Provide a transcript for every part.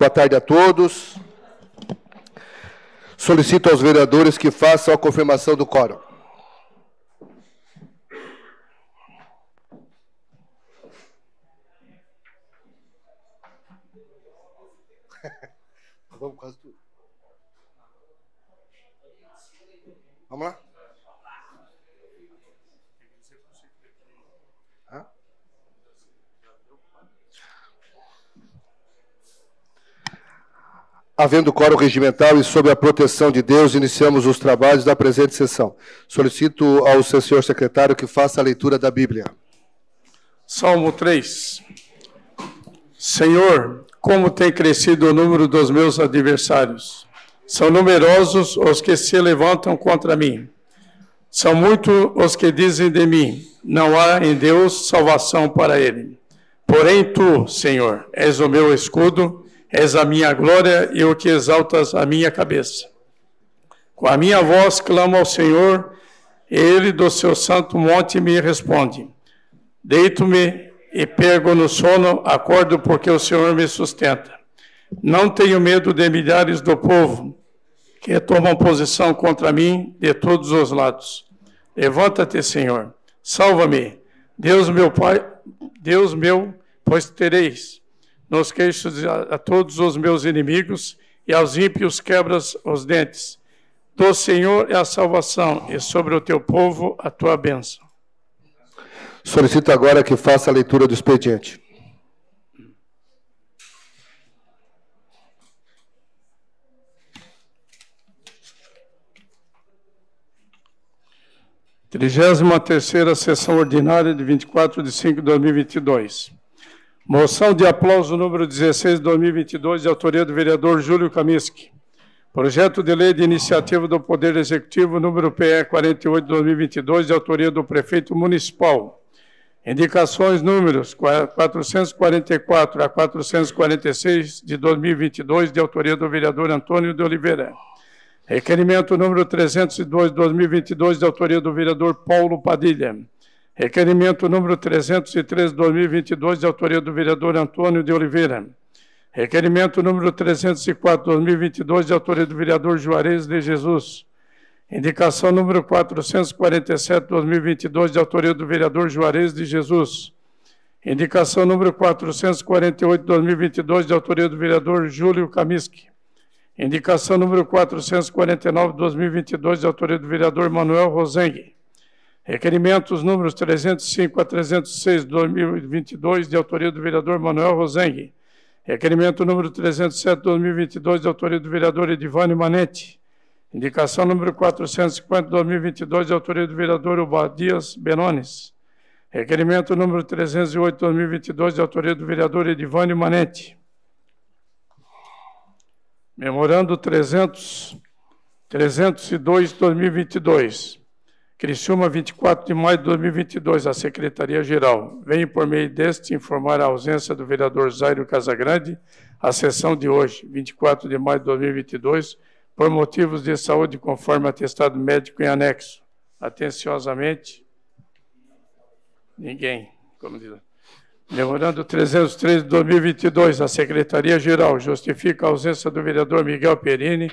Boa tarde a todos. Solicito aos vereadores que façam a confirmação do quórum. Vamos quase tudo. Vamos lá? Havendo quórum regimental e sob a proteção de Deus, iniciamos os trabalhos da presente sessão. Solicito ao senhor secretário que faça a leitura da Bíblia. Salmo 3. Senhor, como tem crescido o número dos meus adversários. São numerosos os que se levantam contra mim. São muitos os que dizem de mim, não há em Deus salvação para ele. Porém tu, Senhor, és o meu escudo, és a minha glória e o que exaltas a minha cabeça. Com a minha voz clamo ao Senhor, e ele do seu santo monte me responde. Deito-me e pego no sono, acordo porque o Senhor me sustenta. Não tenho medo de milhares do povo, que tomam posição contra mim de todos os lados. Levanta-te, Senhor, salva-me. Deus meu Pai, Deus meu, pois tereis nos queixos a todos os meus inimigos, e aos ímpios quebras os dentes. Do Senhor é a salvação, e sobre o teu povo a tua bênção. Solicito agora que faça a leitura do expediente. Trigésima terceira sessão ordinária de 24 de 5 de 2022. Moção de aplauso número 16 de 2022, de autoria do vereador Júlio Kaminski. Projeto de lei de iniciativa do Poder Executivo número PE 48 de 2022, de autoria do prefeito municipal. Indicações números 444 a 446 de 2022, de autoria do vereador Antônio de Oliveira. Requerimento número 302 de 2022, de autoria do vereador Paulo Padilha. Requerimento número 303 de 2022, de autoria do vereador Antônio de Oliveira. Requerimento número 304 de 2022, de autoria do vereador Juarez de Jesus. Indicação número 447 de 2022, de autoria do vereador Juarez de Jesus. Indicação número 448 de 2022, de autoria do vereador Júlio Kaminski. Indicação número 449 de 2022, de autoria do vereador Manuel Rosengue. Requerimentos números 305 a 306 de 2022, de autoria do vereador Manuel Rosengue. Requerimento número 307 de 2022, de autoria do vereador Edivânio Manente. Indicação número 450 de 2022, de autoria do vereador Obadias Benones. Requerimento número 308 de 2022, de autoria do vereador Edivânio Manente. Memorando 302 de 2022. Criciúma, 24 de maio de 2022, a Secretaria-Geral. Venho, por meio deste, informar a ausência do vereador Zairo Casagrande à sessão de hoje, 24 de maio de 2022, por motivos de saúde, conforme atestado médico em anexo. Atenciosamente, ninguém. Como diz. Memorando 303 de 2022, a Secretaria-Geral justifica a ausência do vereador Miguel Perini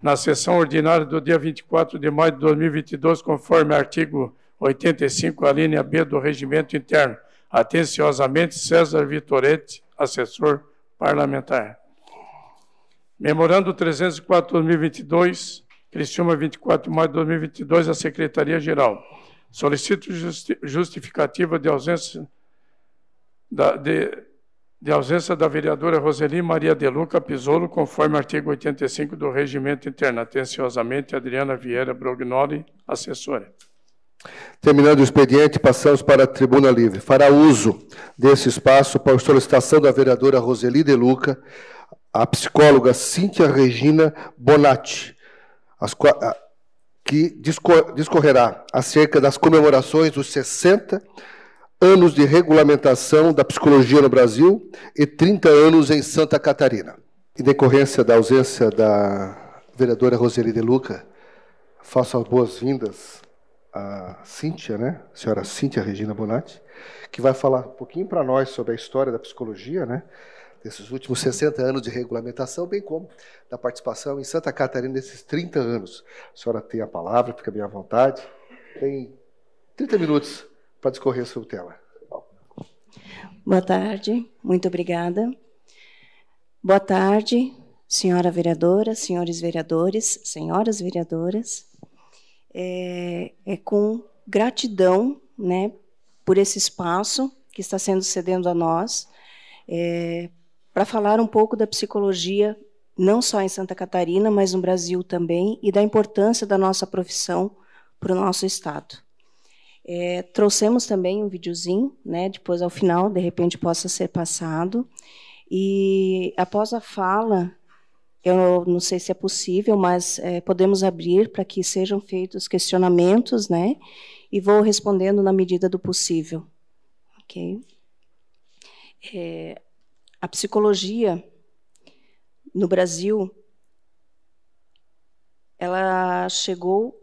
na sessão ordinária do dia 24 de maio de 2022, conforme artigo 85, a linha B do Regimento Interno. Atenciosamente, César Vitoretti, assessor parlamentar. Memorando 304 de 2022, Criciúma, 24 de maio de 2022, a Secretaria-Geral. Solicito justificativa de ausência da vereadora Roseli Maria de Luca Pisolo, conforme artigo 85 do Regimento Interno. Atenciosamente, Adriana Vieira Brognoli, assessora. Terminando o expediente, passamos para a tribuna livre. Fará uso desse espaço por solicitação da vereadora Roseli de Luca, a psicóloga Cíntia Regina Bonatti, que discorrerá acerca das comemorações dos 60 anos de regulamentação da psicologia no Brasil e 30 anos em Santa Catarina. Em decorrência da ausência da vereadora Roseli de Luca, faço as boas-vindas à Cíntia, né? A senhora Cíntia Regina Bonatti, que vai falar um pouquinho para nós sobre a história da psicologia, né? desses últimos 60 anos de regulamentação, bem como da participação em Santa Catarina nesses 30 anos. A senhora tem a palavra, fica bem à vontade. Tem 30 minutos para discorrer sobre o tema. Boa tarde, muito obrigada. Boa tarde, senhora vereadora, senhores vereadores, senhoras vereadoras. É com gratidão, né, por esse espaço que está sendo cedendo a nós, para falar um pouco da psicologia, não só em Santa Catarina, mas no Brasil também, e da importância da nossa profissão para o nosso Estado. Trouxemos também um videozinho, né, depois ao final, de repente, possa ser passado, e após a fala, eu não sei se é possível, mas podemos abrir para que sejam feitos questionamentos, né, e vou respondendo na medida do possível. Ok? A psicologia no Brasil, ela chegou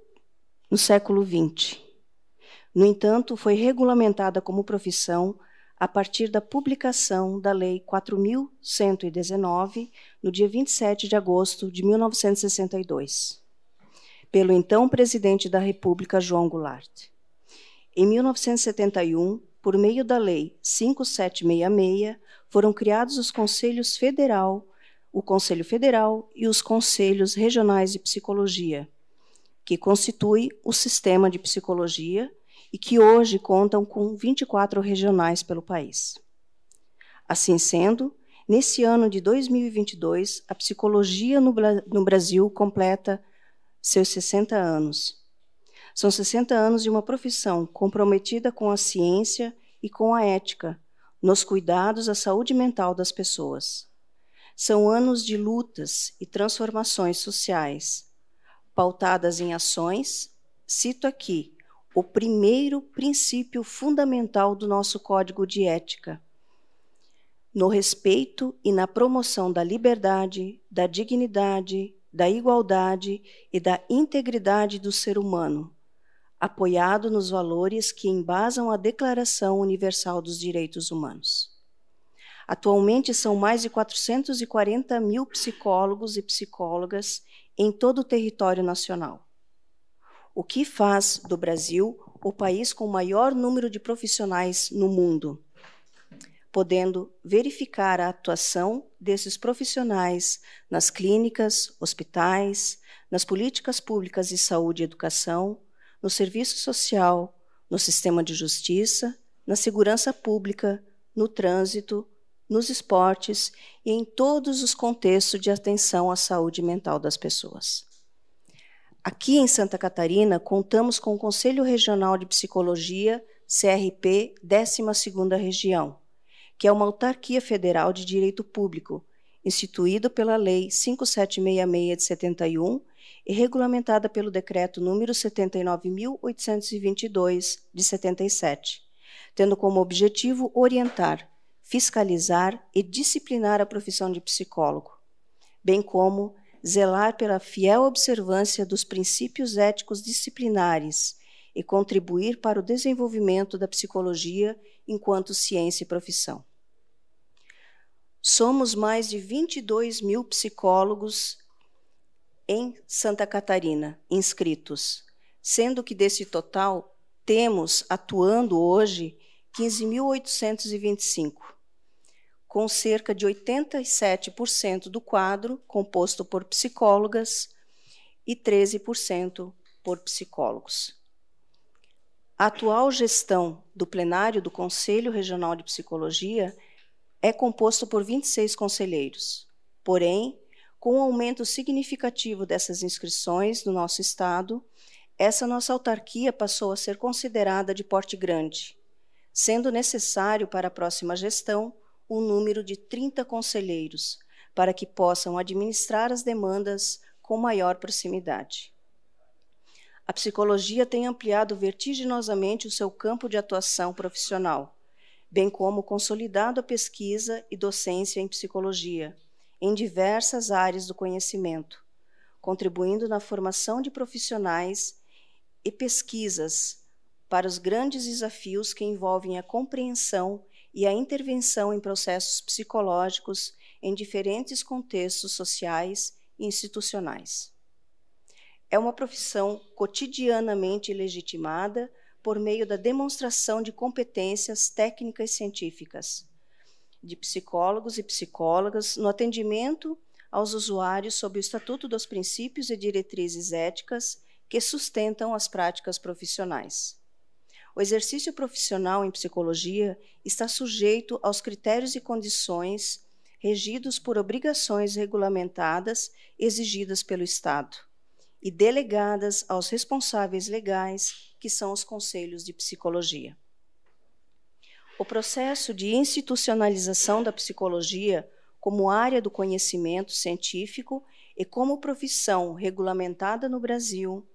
no século XX. No entanto, foi regulamentada como profissão a partir da publicação da Lei 4.119, no dia 27 de agosto de 1962, pelo então presidente da República, João Goulart. Em 1971, por meio da Lei 5766, foram criados os Conselhos Federal, o Conselho Federal e os Conselhos Regionais de Psicologia, que constitui o sistema de psicologia e que hoje contam com 24 regionais pelo país. Assim sendo, nesse ano de 2022, a psicologia no Brasil completa seus 60 anos. São 60 anos de uma profissão comprometida com a ciência e com a ética, nos cuidados à saúde mental das pessoas. São anos de lutas e transformações sociais, pautadas em ações, cito aqui, o primeiro princípio fundamental do nosso Código de Ética, no respeito e na promoção da liberdade, da dignidade, da igualdade e da integridade do ser humano, apoiado nos valores que embasam a Declaração Universal dos Direitos Humanos. Atualmente, são mais de 440 mil psicólogos e psicólogas em todo o território nacional, o que faz do Brasil o país com o maior número de profissionais no mundo, podendo verificar a atuação desses profissionais nas clínicas, hospitais, nas políticas públicas de saúde e educação, no serviço social, no sistema de justiça, na segurança pública, no trânsito, nos esportes e em todos os contextos de atenção à saúde mental das pessoas. Aqui em Santa Catarina, contamos com o Conselho Regional de Psicologia, CRP, 12ª Região, que é uma autarquia federal de direito público, instituído pela Lei 5766 de 71 e regulamentada pelo Decreto número 79.822, de 77, tendo como objetivo orientar, fiscalizar e disciplinar a profissão de psicólogo, bem como zelar pela fiel observância dos princípios éticos disciplinares e contribuir para o desenvolvimento da psicologia enquanto ciência e profissão. Somos mais de 22 mil psicólogos em Santa Catarina, inscritos, sendo que desse total temos atuando hoje 15.825, com cerca de 87% do quadro composto por psicólogas e 13% por psicólogos. A atual gestão do plenário do Conselho Regional de Psicologia é composto por 26 conselheiros, porém, com o aumento significativo dessas inscrições no nosso estado, essa nossa autarquia passou a ser considerada de porte grande, sendo necessário para a próxima gestão um número de 30 conselheiros, para que possam administrar as demandas com maior proximidade. A psicologia tem ampliado vertiginosamente o seu campo de atuação profissional, bem como consolidado a pesquisa e docência em psicologia, em diversas áreas do conhecimento, contribuindo na formação de profissionais e pesquisas para os grandes desafios que envolvem a compreensão e a intervenção em processos psicológicos em diferentes contextos sociais e institucionais. É uma profissão cotidianamente legitimada por meio da demonstração de competências técnicas científicas de psicólogos e psicólogas no atendimento aos usuários sob o Estatuto dos Princípios e Diretrizes Éticas que sustentam as práticas profissionais. O exercício profissional em psicologia está sujeito aos critérios e condições regidos por obrigações regulamentadas exigidas pelo Estado e delegadas aos responsáveis legais, que são os conselhos de psicologia. O processo de institucionalização da psicologia como área do conhecimento científico e como profissão regulamentada no Brasil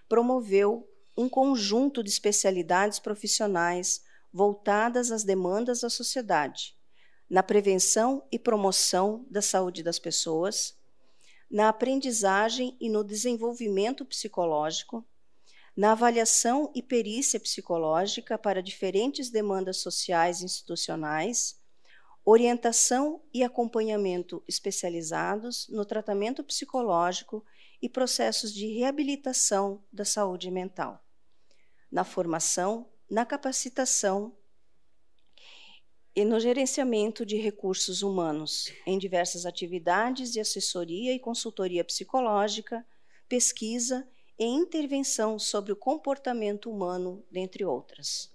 promoveu um conjunto de especialidades profissionais voltadas às demandas da sociedade, na prevenção e promoção da saúde das pessoas, na aprendizagem e no desenvolvimento psicológico, na avaliação e perícia psicológica para diferentes demandas sociais e institucionais, orientação e acompanhamento especializados no tratamento psicológico e processos de reabilitação da saúde mental, na formação, na capacitação e no gerenciamento de recursos humanos, em diversas atividades de assessoria e consultoria psicológica, pesquisa e intervenção sobre o comportamento humano, dentre outras.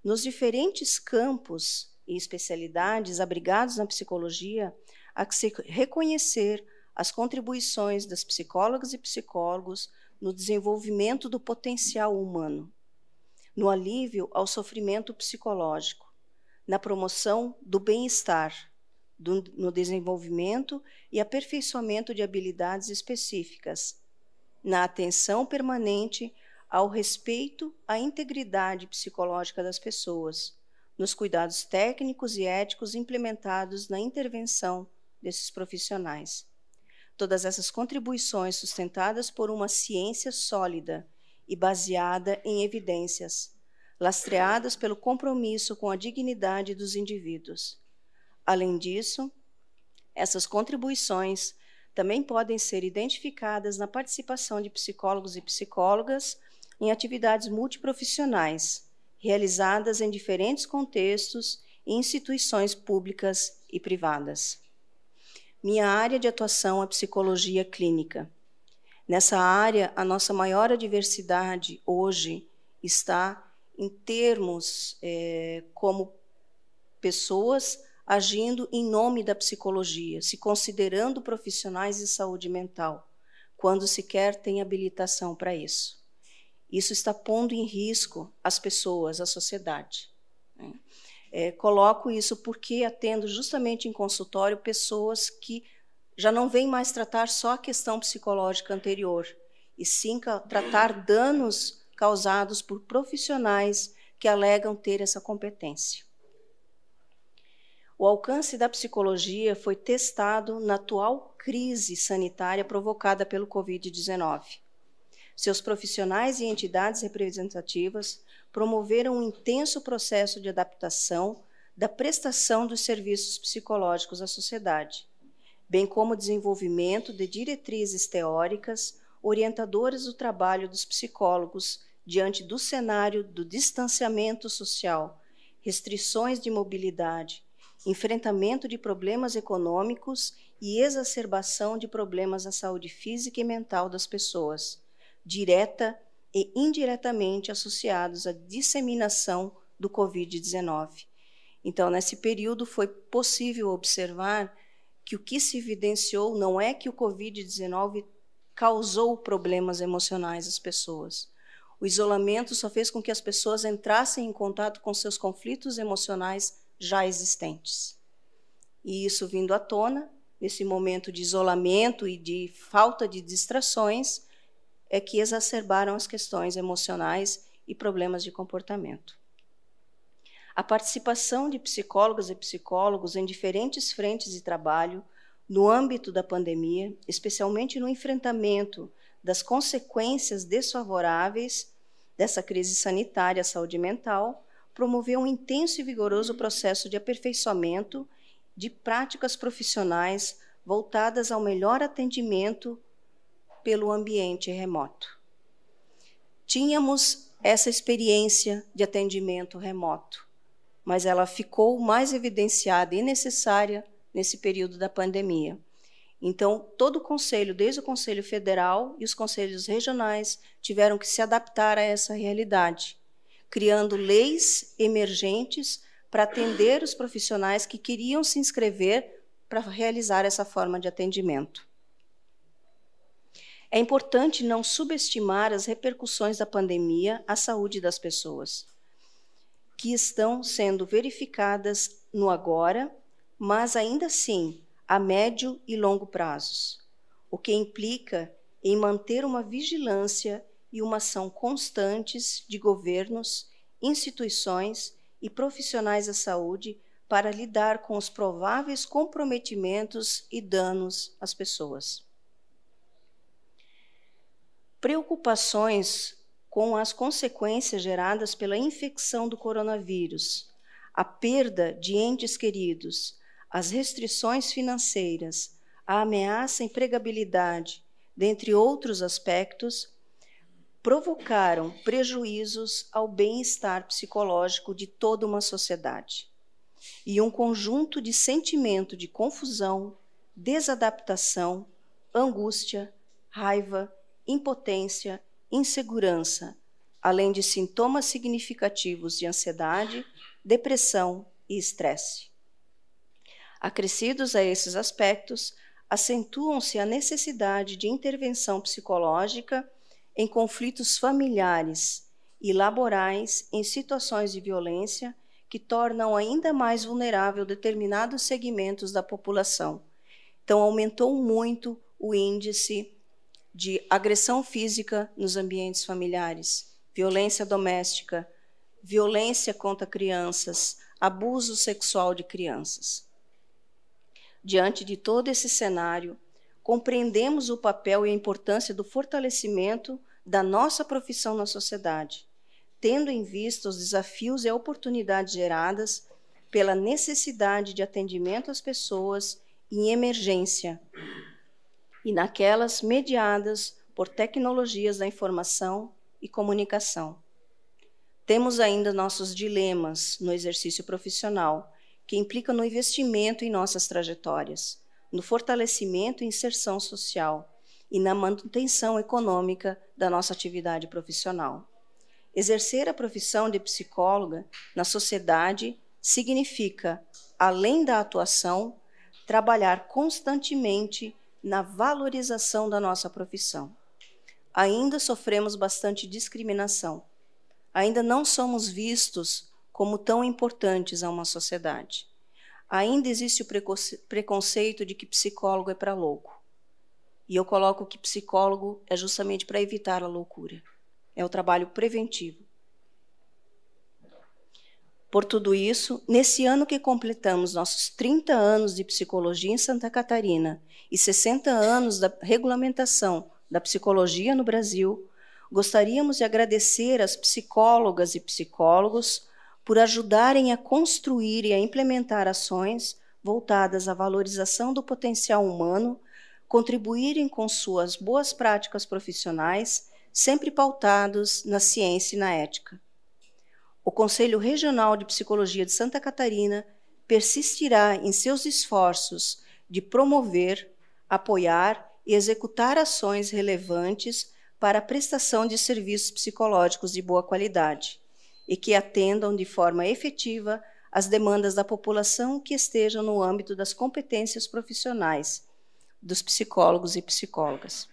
Nos diferentes campos e especialidades abrigados na psicologia, há que se reconhecer as contribuições das psicólogas e psicólogos no desenvolvimento do potencial humano, no alívio ao sofrimento psicológico, na promoção do bem-estar, no desenvolvimento e aperfeiçoamento de habilidades específicas, na atenção permanente ao respeito à integridade psicológica das pessoas, nos cuidados técnicos e éticos implementados na intervenção desses profissionais. Todas essas contribuições sustentadas por uma ciência sólida e baseada em evidências, lastreadas pelo compromisso com a dignidade dos indivíduos. Além disso, essas contribuições também podem ser identificadas na participação de psicólogos e psicólogas em atividades multiprofissionais, realizadas em diferentes contextos e instituições públicas e privadas. Minha área de atuação é psicologia clínica. Nessa área, a nossa maior adversidade hoje está em termos como pessoas agindo em nome da psicologia, se considerando profissionais de saúde mental, quando sequer tem habilitação para isso. Isso está pondo em risco as pessoas, a sociedade. Coloco isso porque atendo justamente em consultório pessoas que já não vêm mais tratar só a questão psicológica anterior, e sim tratar danos causados por profissionais que alegam ter essa competência. O alcance da psicologia foi testado na atual crise sanitária provocada pelo Covid-19. Seus profissionais e entidades representativas promoveram um intenso processo de adaptação da prestação dos serviços psicológicos à sociedade, bem como o desenvolvimento de diretrizes teóricas orientadoras do trabalho dos psicólogos diante do cenário do distanciamento social, restrições de mobilidade, enfrentamento de problemas econômicos e exacerbação de problemas da saúde física e mental das pessoas, direta e indiretamente associados à disseminação do Covid-19. Então, nesse período, foi possível observar que o que se evidenciou não é que o Covid-19 causou problemas emocionais às pessoas. O isolamento só fez com que as pessoas entrassem em contato com seus conflitos emocionais já existentes. E isso vindo à tona, nesse momento de isolamento e de falta de distrações, é que exacerbaram as questões emocionais e problemas de comportamento. A participação de psicólogas e psicólogos em diferentes frentes de trabalho no âmbito da pandemia, especialmente no enfrentamento das consequências desfavoráveis dessa crise sanitária à saúde mental, promover um intenso e vigoroso processo de aperfeiçoamento de práticas profissionais voltadas ao melhor atendimento pelo ambiente remoto. Tínhamos essa experiência de atendimento remoto, mas ela ficou mais evidenciada e necessária nesse período da pandemia. Então, todo o Conselho, desde o Conselho Federal e os conselhos regionais, tiveram que se adaptar a essa realidade, criando leis emergentes para atender os profissionais que queriam se inscrever para realizar essa forma de atendimento. É importante não subestimar as repercussões da pandemia à saúde das pessoas, que estão sendo verificadas no agora, mas ainda assim a médio e longo prazos, o que implica em manter uma vigilância e uma ação constantes de governos, instituições e profissionais da saúde para lidar com os prováveis comprometimentos e danos às pessoas. Preocupações com as consequências geradas pela infecção do coronavírus, a perda de entes queridos, as restrições financeiras, a ameaça à empregabilidade, dentre outros aspectos, provocaram prejuízos ao bem-estar psicológico de toda uma sociedade e um conjunto de sentimento de confusão, desadaptação, angústia, raiva, impotência, insegurança, além de sintomas significativos de ansiedade, depressão e estresse. Acrescidos a esses aspectos, acentuam-se a necessidade de intervenção psicológica em conflitos familiares e laborais em situações de violência que tornam ainda mais vulnerável determinados segmentos da população. Então, aumentou muito o índice de agressão física nos ambientes familiares, violência doméstica, violência contra crianças, abuso sexual de crianças. Diante de todo esse cenário, compreendemos o papel e a importância do fortalecimento da nossa profissão na sociedade, tendo em vista os desafios e oportunidades geradas pela necessidade de atendimento às pessoas em emergência e naquelas mediadas por tecnologias da informação e comunicação. Temos ainda nossos dilemas no exercício profissional, que implica no investimento em nossas trajetórias, no fortalecimento e inserção social e na manutenção econômica da nossa atividade profissional. Exercer a profissão de psicóloga na sociedade significa, além da atuação, trabalhar constantemente na valorização da nossa profissão. Ainda sofremos bastante discriminação. Ainda não somos vistos como tão importantes a uma sociedade. Ainda existe o preconceito de que psicólogo é para louco. E eu coloco que psicólogo é justamente para evitar a loucura. É o trabalho preventivo. Por tudo isso, nesse ano que completamos nossos 30 anos de psicologia em Santa Catarina e 60 anos da regulamentação da psicologia no Brasil, gostaríamos de agradecer às psicólogas e psicólogos por ajudarem a construir e a implementar ações voltadas à valorização do potencial humano, contribuírem com suas boas práticas profissionais, sempre pautados na ciência e na ética. O Conselho Regional de Psicologia de Santa Catarina persistirá em seus esforços de promover, apoiar e executar ações relevantes para a prestação de serviços psicológicos de boa qualidade e que atendam de forma efetiva às demandas da população que estejam no âmbito das competências profissionais dos psicólogos e psicólogas.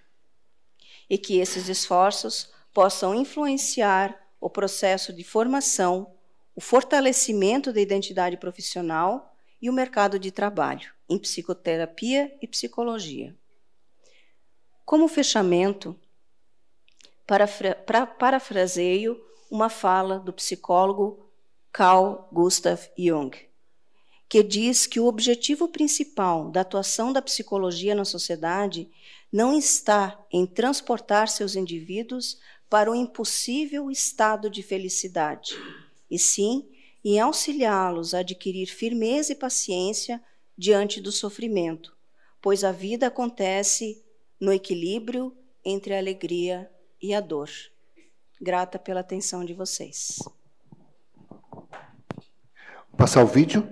E que esses esforços possam influenciar o processo de formação, o fortalecimento da identidade profissional e o mercado de trabalho em psicoterapia e psicologia. Como fechamento, parafraseio uma fala do psicólogo Carl Gustav Jung, que diz que o objetivo principal da atuação da psicologia na sociedade não está em transportar seus indivíduos para um impossível estado de felicidade, e sim em auxiliá-los a adquirir firmeza e paciência diante do sofrimento, pois a vida acontece no equilíbrio entre a alegria e a dor. Grata pela atenção de vocês. Vou passar o vídeo.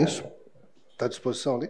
Isso. Está à disposição ali?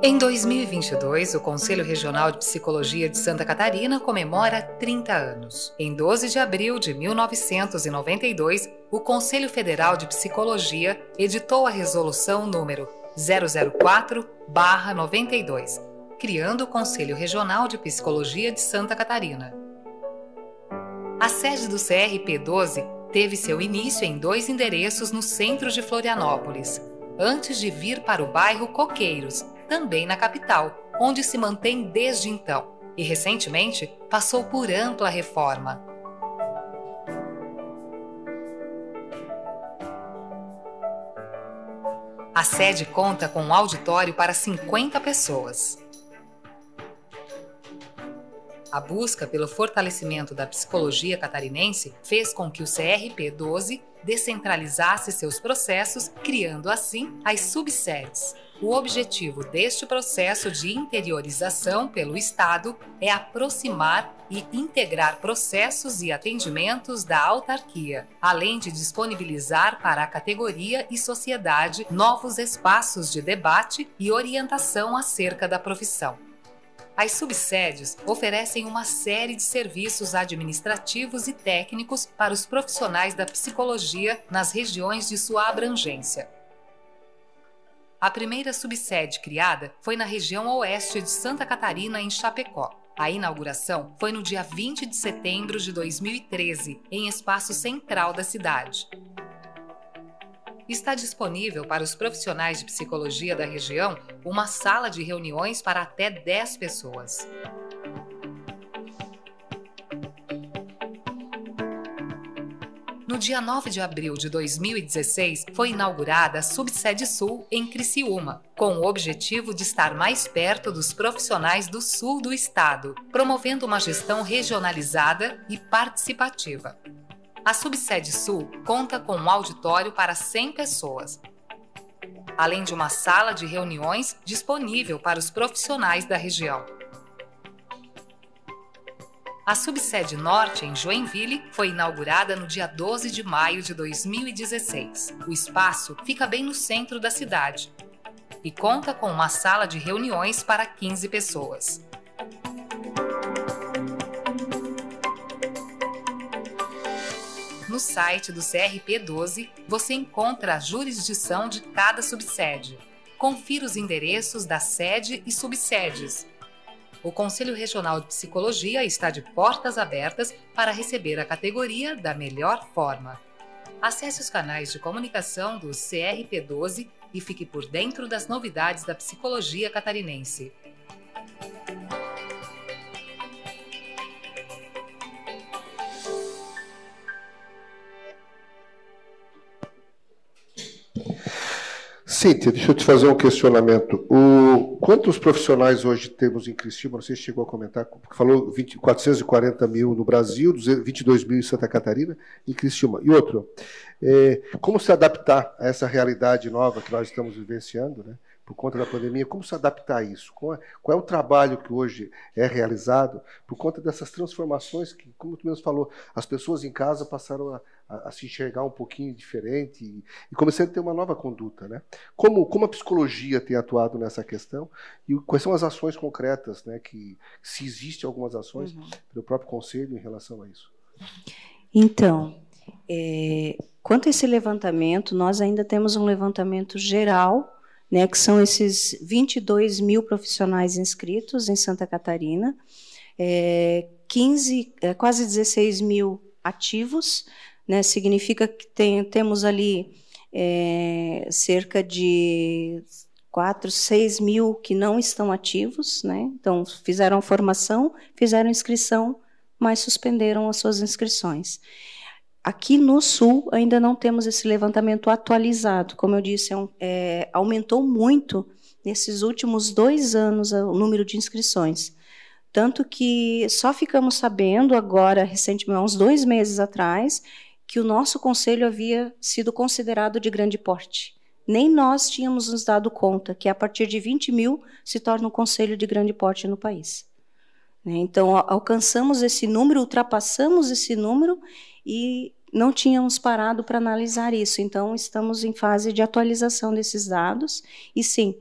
Em 2022, o Conselho Regional de Psicologia de Santa Catarina comemora 30 anos. Em 12 de abril de 1992, o Conselho Federal de Psicologia editou a Resolução número 004/92, criando o Conselho Regional de Psicologia de Santa Catarina. A sede do CRP-12 teve seu início em 2 endereços no centro de Florianópolis, antes de vir para o bairro Coqueiros, também na capital, onde se mantém desde então, e recentemente passou por ampla reforma. A sede conta com um auditório para 50 pessoas. A busca pelo fortalecimento da psicologia catarinense fez com que o CRP-12 descentralizasse seus processos, criando assim as subsedes. O objetivo deste processo de interiorização pelo Estado é aproximar e integrar processos e atendimentos da autarquia, além de disponibilizar para a categoria e sociedade novos espaços de debate e orientação acerca da profissão. As subsedes oferecem uma série de serviços administrativos e técnicos para os profissionais da psicologia nas regiões de sua abrangência. A primeira subsede criada foi na região oeste de Santa Catarina, em Chapecó. A inauguração foi no dia 20 de setembro de 2013, em espaço central da cidade. Está disponível para os profissionais de psicologia da região uma sala de reuniões para até 10 pessoas. No dia 9 de abril de 2016, foi inaugurada a Subsede Sul em Criciúma, com o objetivo de estar mais perto dos profissionais do sul do estado, promovendo uma gestão regionalizada e participativa. A Subsede Sul conta com um auditório para 100 pessoas, além de uma sala de reuniões disponível para os profissionais da região. A Subsede Norte, em Joinville, foi inaugurada no dia 12 de maio de 2016. O espaço fica bem no centro da cidade e conta com uma sala de reuniões para 15 pessoas. No site do CRP-12, você encontra a jurisdição de cada subsede. Confira os endereços da sede e subsedes. O Conselho Regional de Psicologia está de portas abertas para receber a categoria da melhor forma. Acesse os canais de comunicação do CRP-12 e fique por dentro das novidades da psicologia catarinense. Cíntia, deixa eu te fazer um questionamento. Quantos profissionais hoje temos em Criciúma? Não sei se chegou a comentar, porque falou 440 mil no Brasil, 22 mil em Santa Catarina e Criciúma. E outro, como se adaptar a essa realidade nova que nós estamos vivenciando, né, por conta da pandemia? Como se adaptar a isso? Qual é o trabalho que hoje é realizado por conta dessas transformações que, como tu mesmo falou, as pessoas em casa passaram a se enxergar um pouquinho diferente e começaram a ter uma nova conduta, né? Como a psicologia tem atuado nessa questão e quais são as ações concretas, né, se existem algumas ações pelo próprio Conselho em relação a isso? Então, quanto a esse levantamento, nós ainda temos um levantamento geral, né, que são esses 22 mil profissionais inscritos em Santa Catarina, quase 16 mil ativos, né, significa que temos ali cerca de 4, 6 mil que não estão ativos, né, então fizeram formação, fizeram inscrição, mas suspenderam as suas inscrições. Aqui no Sul, ainda não temos esse levantamento atualizado. Como eu disse, aumentou muito nesses últimos 2 anos o número de inscrições. Tanto que só ficamos sabendo agora, recentemente, há uns 2 meses atrás, que o nosso conselho havia sido considerado de grande porte. Nem nós tínhamos nos dado conta que a partir de 20 mil se torna um conselho de grande porte no país. Então, alcançamos esse número, ultrapassamos esse número e não tínhamos parado para analisar isso. Então, estamos em fase de atualização desses dados. E, sim,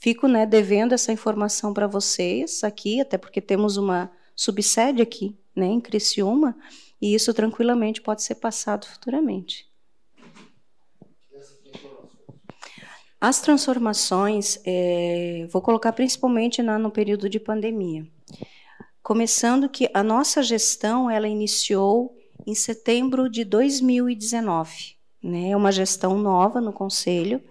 fico devendo essa informação para vocês aqui, até porque temos uma subsede aqui, em Criciúma, e isso tranquilamente pode ser passado futuramente. As transformações, vou colocar principalmente no período de pandemia. Começando que a nossa gestão, ela iniciou em setembro de 2019. É uma gestão nova no Conselho.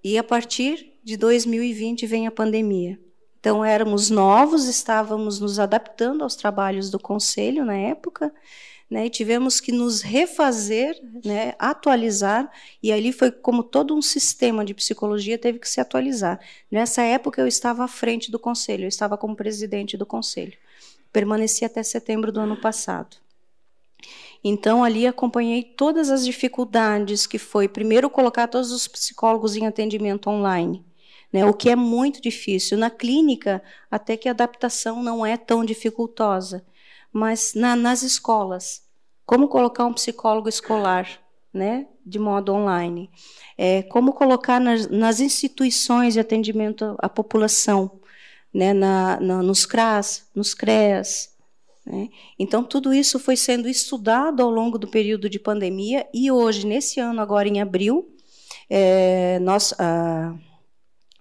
E a partir de 2020 vem a pandemia. Então, éramos novos, estávamos nos adaptando aos trabalhos do Conselho na época, e tivemos que nos refazer, atualizar, e ali foi como todo um sistema de psicologia teve que se atualizar. Nessa época, eu estava à frente do Conselho, eu estava como presidente do Conselho. Permaneci até setembro do ano passado. Então, ali acompanhei todas as dificuldades que foi, primeiro, colocar todos os psicólogos em atendimento online, o que é muito difícil. Na clínica, até que a adaptação não é tão dificultosa, mas nas escolas, como colocar um psicólogo escolar, de modo online? Como colocar nas instituições de atendimento à população, nos CRAS, nos CREAS. Então, tudo isso foi sendo estudado ao longo do período de pandemia, e hoje, nesse ano, agora em abril,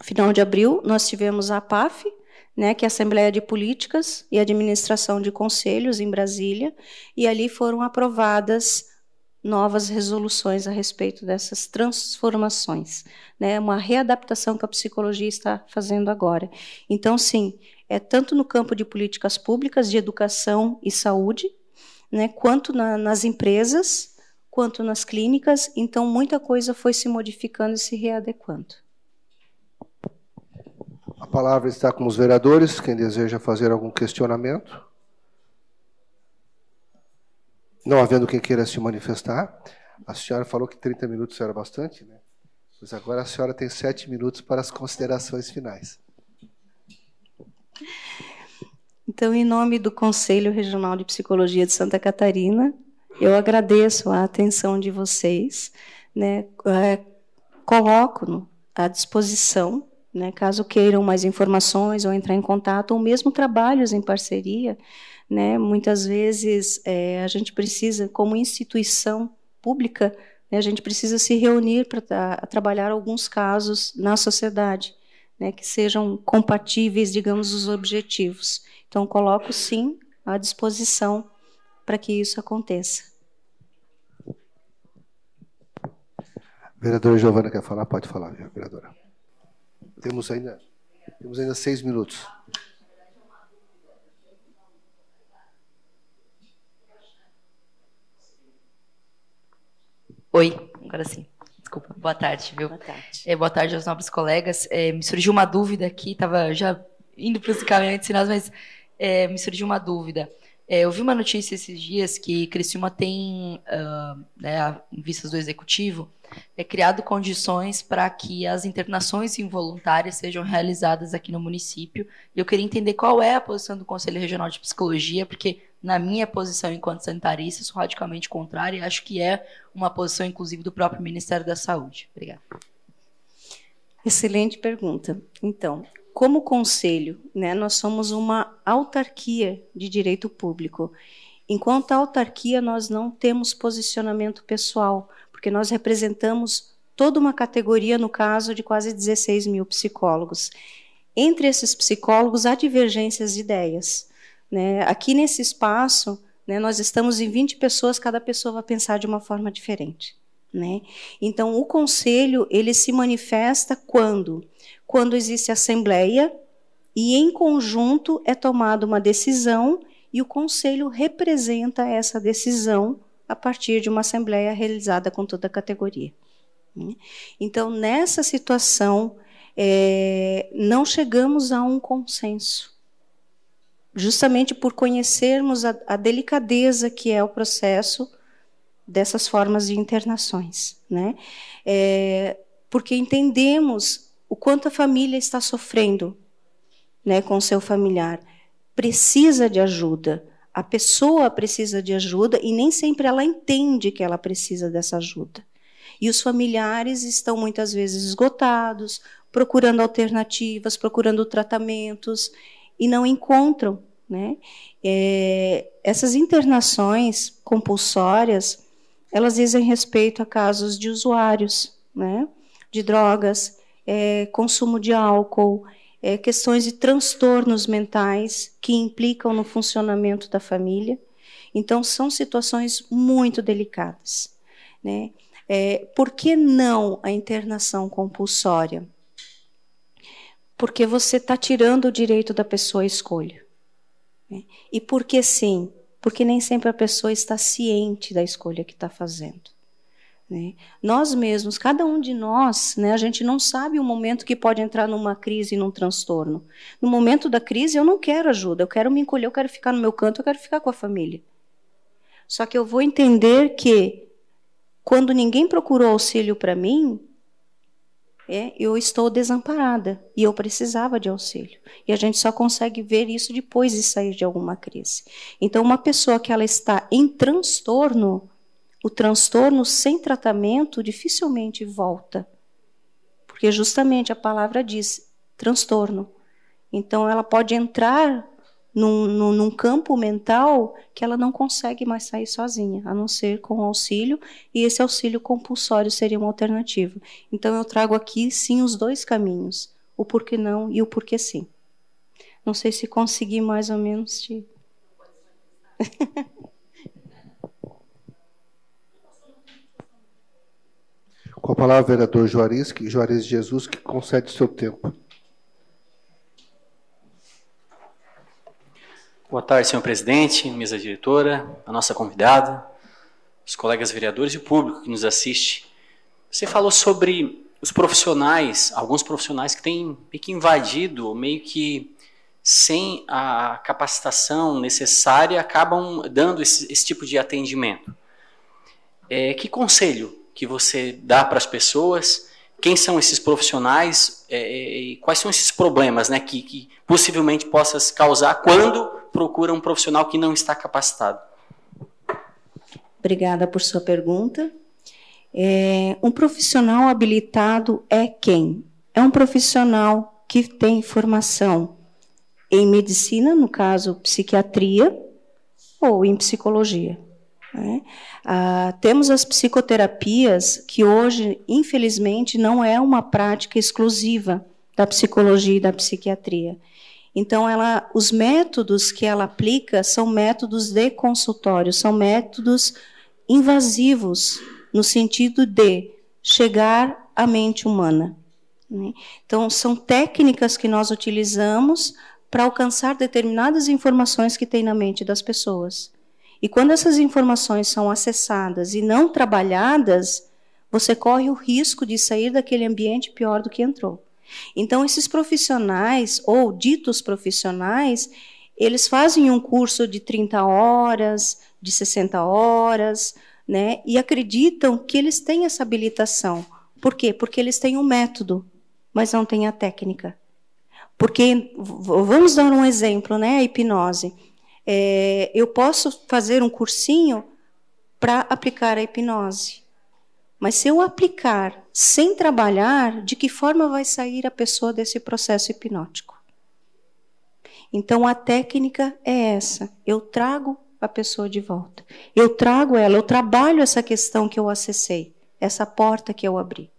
final de abril, nós tivemos a APAF, que é a Assembleia de Políticas e Administração de Conselhos, em Brasília, e ali foram aprovadas novas resoluções a respeito dessas transformações, uma readaptação que a psicologia está fazendo agora. Então, sim, tanto no campo de políticas públicas, de educação e saúde, quanto nas empresas, quanto nas clínicas. Então, muita coisa foi se modificando e se readequando. A palavra está com os vereadores. Quem deseja fazer algum questionamento? Não havendo quem queira se manifestar. A senhora falou que 30 minutos era bastante, Pois agora a senhora tem 7 minutos para as considerações finais. Então, em nome do Conselho Regional de Psicologia de Santa Catarina, eu agradeço a atenção de vocês, coloco à disposição, caso queiram mais informações ou entrar em contato, ou mesmo trabalhos em parceria, muitas vezes a gente precisa, como instituição pública, a gente precisa se reunir para trabalhar alguns casos na sociedade, que sejam compatíveis, digamos, os objetivos. Então, coloco, sim, à disposição para que isso aconteça. Vereadora Giovana quer falar? Pode falar, vereadora. Temos ainda 6 minutos. Oi, agora sim. Desculpa, boa tarde, viu? Boa tarde. Boa tarde aos nobres colegas. Me surgiu uma dúvida aqui, estava já indo para os encaminhamentos finais, mas me surgiu uma dúvida. Eu vi uma notícia esses dias que Criciúma tem, em vistas do Executivo, criado condições para que as internações involuntárias sejam realizadas aqui no município. E eu queria entender qual é a posição do Conselho Regional de Psicologia, porque, na minha posição enquanto sanitarista, sou radicalmente contrária e acho que é uma posição, inclusive, do próprio Ministério da Saúde. Obrigada. Excelente pergunta. Então, como conselho, nós somos uma autarquia de direito público. Enquanto autarquia, nós não temos posicionamento pessoal, porque nós representamos toda uma categoria, no caso, de quase 16 mil psicólogos. Entre esses psicólogos, há divergências de ideias. Aqui nesse espaço, nós estamos em 20 pessoas, cada pessoa vai pensar de uma forma diferente. Então, o conselho ele se manifesta quando existe assembleia e, em conjunto, é tomada uma decisão e o conselho representa essa decisão a partir de uma assembleia realizada com toda a categoria. Então, nessa situação, não chegamos a um consenso, justamente por conhecermos a delicadeza que é o processo dessas formas de internações, né? Porque entendemos o quanto a família está sofrendo, né, com o seu familiar. Precisa de ajuda, a pessoa precisa de ajuda e nem sempre ela entende que ela precisa dessa ajuda. E os familiares estão muitas vezes esgotados, procurando alternativas, procurando tratamentos e não encontram, né? Essas internações compulsórias, elas dizem respeito a casos de usuários, né, de drogas, consumo de álcool, questões de transtornos mentais que implicam no funcionamento da família. Então, são situações muito delicadas, né? Por que não a internação compulsória? Porque você está tirando o direito da pessoa à escolha. Né? E por que sim? Porque nem sempre a pessoa está ciente da escolha que está fazendo. Né? Nós mesmos, cada um de nós, né, a gente não sabe o momento que pode entrar numa crise, num transtorno. No momento da crise, eu não quero ajuda, eu quero me encolher, eu quero ficar no meu canto, eu quero ficar com a família. Só que eu vou entender que, quando ninguém procurou auxílio para mim, eu estou desamparada e eu precisava de auxílio. E a gente só consegue ver isso depois de sair de alguma crise. Então, uma pessoa que ela está em transtorno, o transtorno sem tratamento dificilmente volta. Porque justamente a palavra diz transtorno. Então, ela pode entrar num campo mental que ela não consegue mais sair sozinha, a não ser com auxílio, e esse auxílio compulsório seria uma alternativa. Então, eu trago aqui, sim, os dois caminhos, o porquê não e o porquê sim. Não sei se consegui mais ou menos te... Com a palavra, vereador Juarez Jesus, que concede o seu tempo. Boa tarde, senhor presidente, mesa diretora, a nossa convidada, os colegas vereadores e o público que nos assiste. Você falou sobre os profissionais, alguns profissionais que têm meio que invadido, meio que sem a capacitação necessária, acabam dando esse tipo de atendimento. Que conselho que você dá para as pessoas? Quem são esses profissionais? E quais são esses problemas, né, que possivelmente possam causar quando procura um profissional que não está capacitado? Obrigada por sua pergunta. Um profissional habilitado é quem? É um profissional que tem formação em medicina, no caso, psiquiatria, ou em psicologia. Né? Temos as psicoterapias, que hoje, infelizmente, não é uma prática exclusiva da psicologia e da psiquiatria. Então, os métodos que ela aplica são métodos de consultório, são métodos invasivos, no sentido de chegar à mente humana. Né? Então, são técnicas que nós utilizamos para alcançar determinadas informações que tem na mente das pessoas. E quando essas informações são acessadas e não trabalhadas, você corre o risco de sair daquele ambiente pior do que entrou. Então, esses profissionais, ou ditos profissionais, eles fazem um curso de 30 horas, de 60 horas, né, e acreditam que eles têm essa habilitação. Por quê? Porque eles têm um método, mas não têm a técnica. Porque, vamos dar um exemplo, né, a hipnose. Eu posso fazer um cursinho para aplicar a hipnose. Mas se eu aplicar sem trabalhar, de que forma vai sair a pessoa desse processo hipnótico? Então, a técnica é essa. Eu trago a pessoa de volta. Eu trago ela, eu trabalho essa questão que eu acessei, essa porta que eu abri.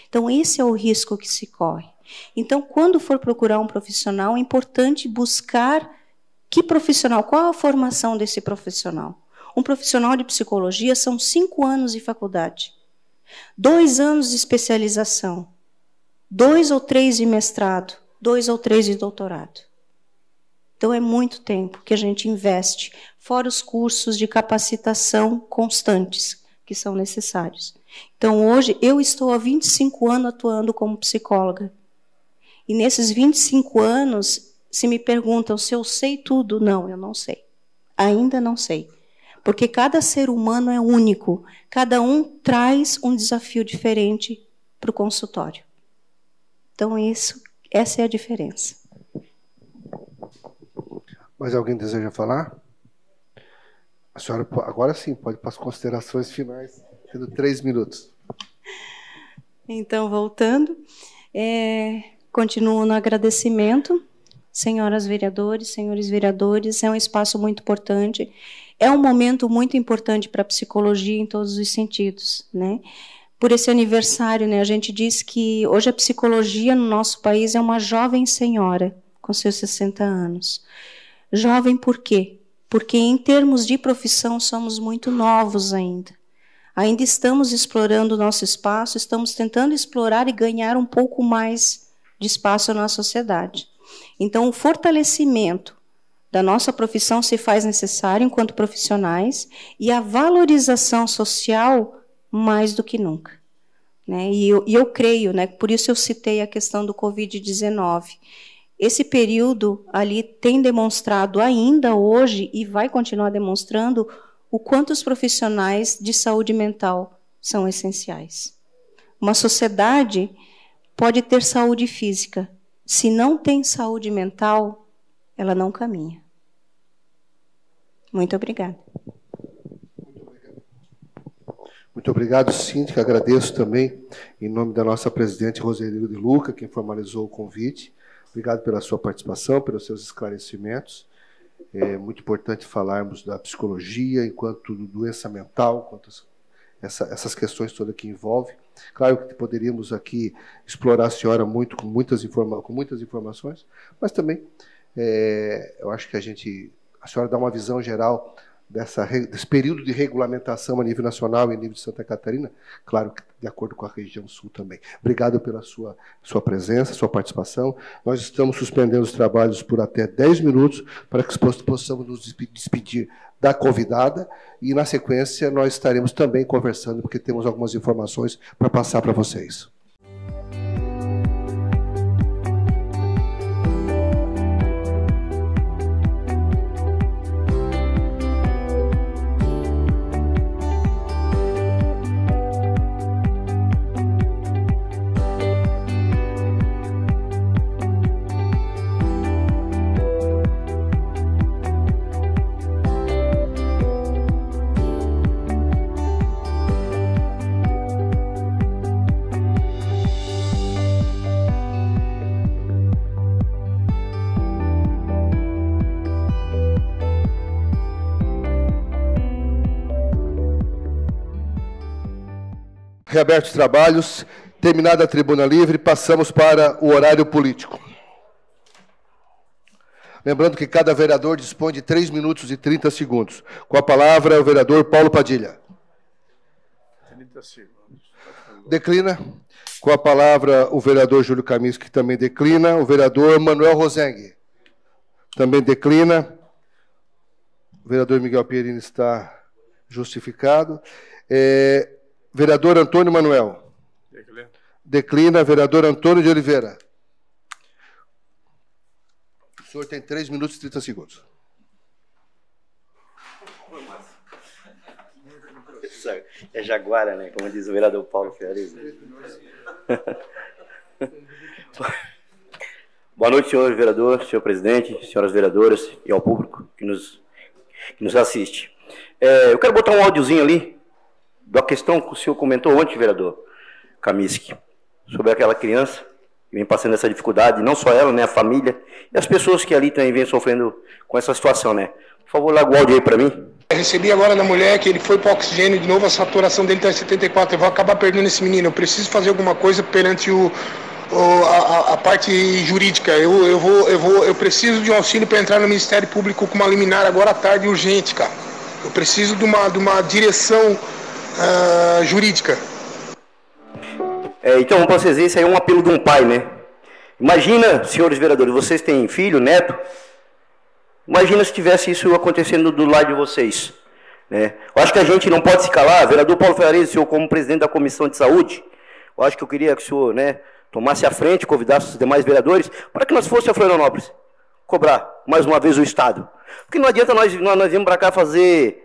Então, esse é o risco que se corre. Então, quando for procurar um profissional, é importante buscar que profissional, qual a formação desse profissional. Um profissional de psicologia são 5 anos de faculdade. 2 anos de Então, é muito tempo que a gente investe, fora os cursos de capacitação constantes que são necessários. Então, hoje, eu estou há 25 anos atuando como psicóloga. E nesses 25 anos, se me perguntam se eu sei tudo, não, eu não sei. Ainda não sei. Porque cada ser humano é único. Cada um traz um desafio diferente para o consultório. Então, essa é a diferença. Mais alguém deseja falar? A senhora, agora sim, pode ir para as considerações finais, tendo 3 minutos. Então, voltando, continuo no agradecimento. Senhoras vereadores, senhores vereadores, é um espaço muito importante. É um momento muito importante para a psicologia em todos os sentidos, né? Por esse aniversário, né, a gente diz que hoje a psicologia no nosso país é uma jovem senhora, com seus 60 anos. Jovem por quê? Porque em termos de profissão somos muito novos ainda. Ainda estamos explorando o nosso espaço, estamos tentando explorar e ganhar um pouco mais de espaço na sociedade. Então, o fortalecimento da nossa profissão se faz necessário enquanto profissionais e a valorização social mais do que nunca. Né? E eu creio, né, por isso eu citei a questão do Covid-19. Esse período ali tem demonstrado ainda hoje e vai continuar demonstrando o quanto os profissionais de saúde mental são essenciais. Uma sociedade pode ter saúde física. Se não tem saúde mental, ela não caminha. Muito obrigada. Muito obrigado, síndica. Agradeço também, em nome da nossa presidente Roseli de Luca, quem formalizou o convite. Obrigado pela sua participação, pelos seus esclarecimentos. É muito importante falarmos da psicologia enquanto doença mental, quanto essas questões todas que envolve. Claro que poderíamos aqui explorar a senhora muito com muitas informações, mas também eu acho que a senhora dá uma visão geral desse período de regulamentação a nível nacional e a nível de Santa Catarina, claro que de acordo com a região sul também. Obrigado pela sua presença, sua participação. Nós estamos suspendendo os trabalhos por até 10 minutos para que possamos nos despedir da convidada e, na sequência, nós estaremos também conversando, porque temos algumas informações para passar para vocês. Reabertos os trabalhos, terminada a tribuna livre, passamos para o horário político. Lembrando que cada vereador dispõe de 3 minutos e 30 segundos. Com a palavra, o vereador Paulo Padilha. 30 segundos. Declina. Com a palavra, o vereador Júlio Camis, que também declina. O vereador Manuel Rosengue. Também declina. O vereador Miguel Pierini está justificado. Vereador Antônio Manuel. Declina. Declina. Vereador Antônio de Oliveira. O senhor tem 3 minutos e 30 segundos. É Jaguara, né? Como diz o vereador Paulo Ferreira. Boa noite, senhor vereador, senhor presidente, senhoras vereadoras e ao público que nos assiste. Eu quero botar um áudiozinho ali da questão que o senhor comentou ontem, vereador Kaminsky, sobre aquela criança que vem passando essa dificuldade, não só ela, né, a família, e as pessoas que ali também vêm sofrendo com essa situação, né? Por favor, larga o áudio aí para mim. Eu recebi agora da mulher que ele foi para o oxigênio de novo, a saturação dele está em 74, eu vou acabar perdendo esse menino, eu preciso fazer alguma coisa perante a parte jurídica, eu preciso de um auxílio para entrar no Ministério Público com uma liminar agora à tarde urgente, cara. Eu preciso de uma direção jurídica. Então, para vocês verem, isso aí é um apelo de um pai, né? Imagina, senhores vereadores, vocês têm filho, neto, Imagina se tivesse isso acontecendo do lado de vocês. Né? Eu acho que a gente não pode se calar. Vereador Paulo Ferrarese, o senhor como presidente da Comissão de Saúde, eu acho que eu queria que o senhor, né, tomasse a frente, convidasse os demais vereadores, para que nós fôssemos a Florianópolis cobrar, mais uma vez, o Estado. Porque não adianta nós virmos para cá fazer,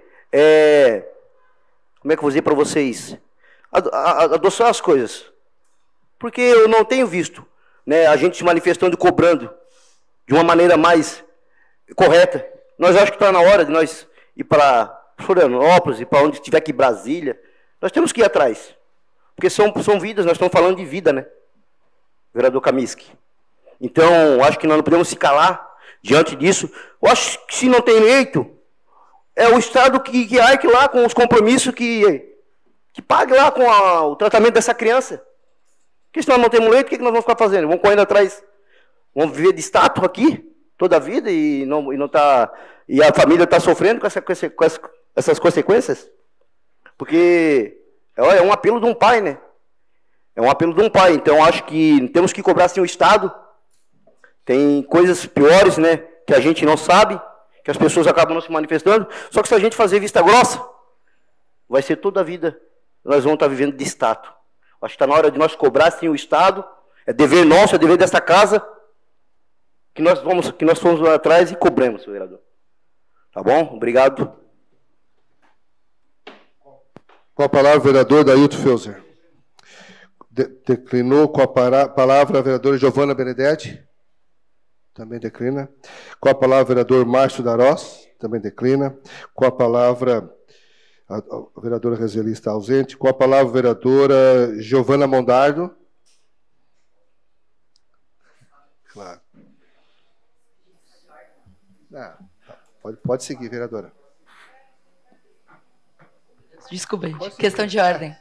como é que eu vou dizer para vocês, adoçar as coisas. Porque eu não tenho visto, né, a gente se manifestando e cobrando de uma maneira mais correta. Nós acho que está na hora de nós ir para Florianópolis, e para onde tiver que ir, Brasília. Nós temos que ir atrás. Porque são vidas, nós estamos falando de vida, né? Vereador Kaminsky. Então, acho que nós não podemos se calar diante disso. Eu acho que se não tem leito, é o Estado que arque lá com os compromissos, que pague lá com o tratamento dessa criança. Porque se nós não temos leito, o que nós vamos ficar fazendo? Vamos correndo atrás, vamos viver de estátua aqui toda a vida e a família está sofrendo com essas consequências? Porque é um apelo de um pai, né? É um apelo de um pai. Então, acho que temos que cobrar sim o Estado. Tem coisas piores, né, que a gente não sabe, que as pessoas acabam não se manifestando. Só que se a gente fazer vista grossa, vai ser toda a vida nós vamos estar vivendo de estátua. Acho que está na hora de nós cobrar sim o Estado. É dever nosso, é dever dessa casa, que nós fomos lá atrás e cobremos, vereador. Tá bom? Obrigado. Com a palavra, o vereador Dailton Felser. Declinou com a palavra a vereadora Giovana Benedetti. Também declina. Com a palavra, o vereador Márcio Darós. Também declina. Com a palavra, a vereadora Rezeli está ausente. Com a palavra, a vereadora Giovana Mondardo. Claro. Pode seguir, vereadora. Desculpa, questão de ordem.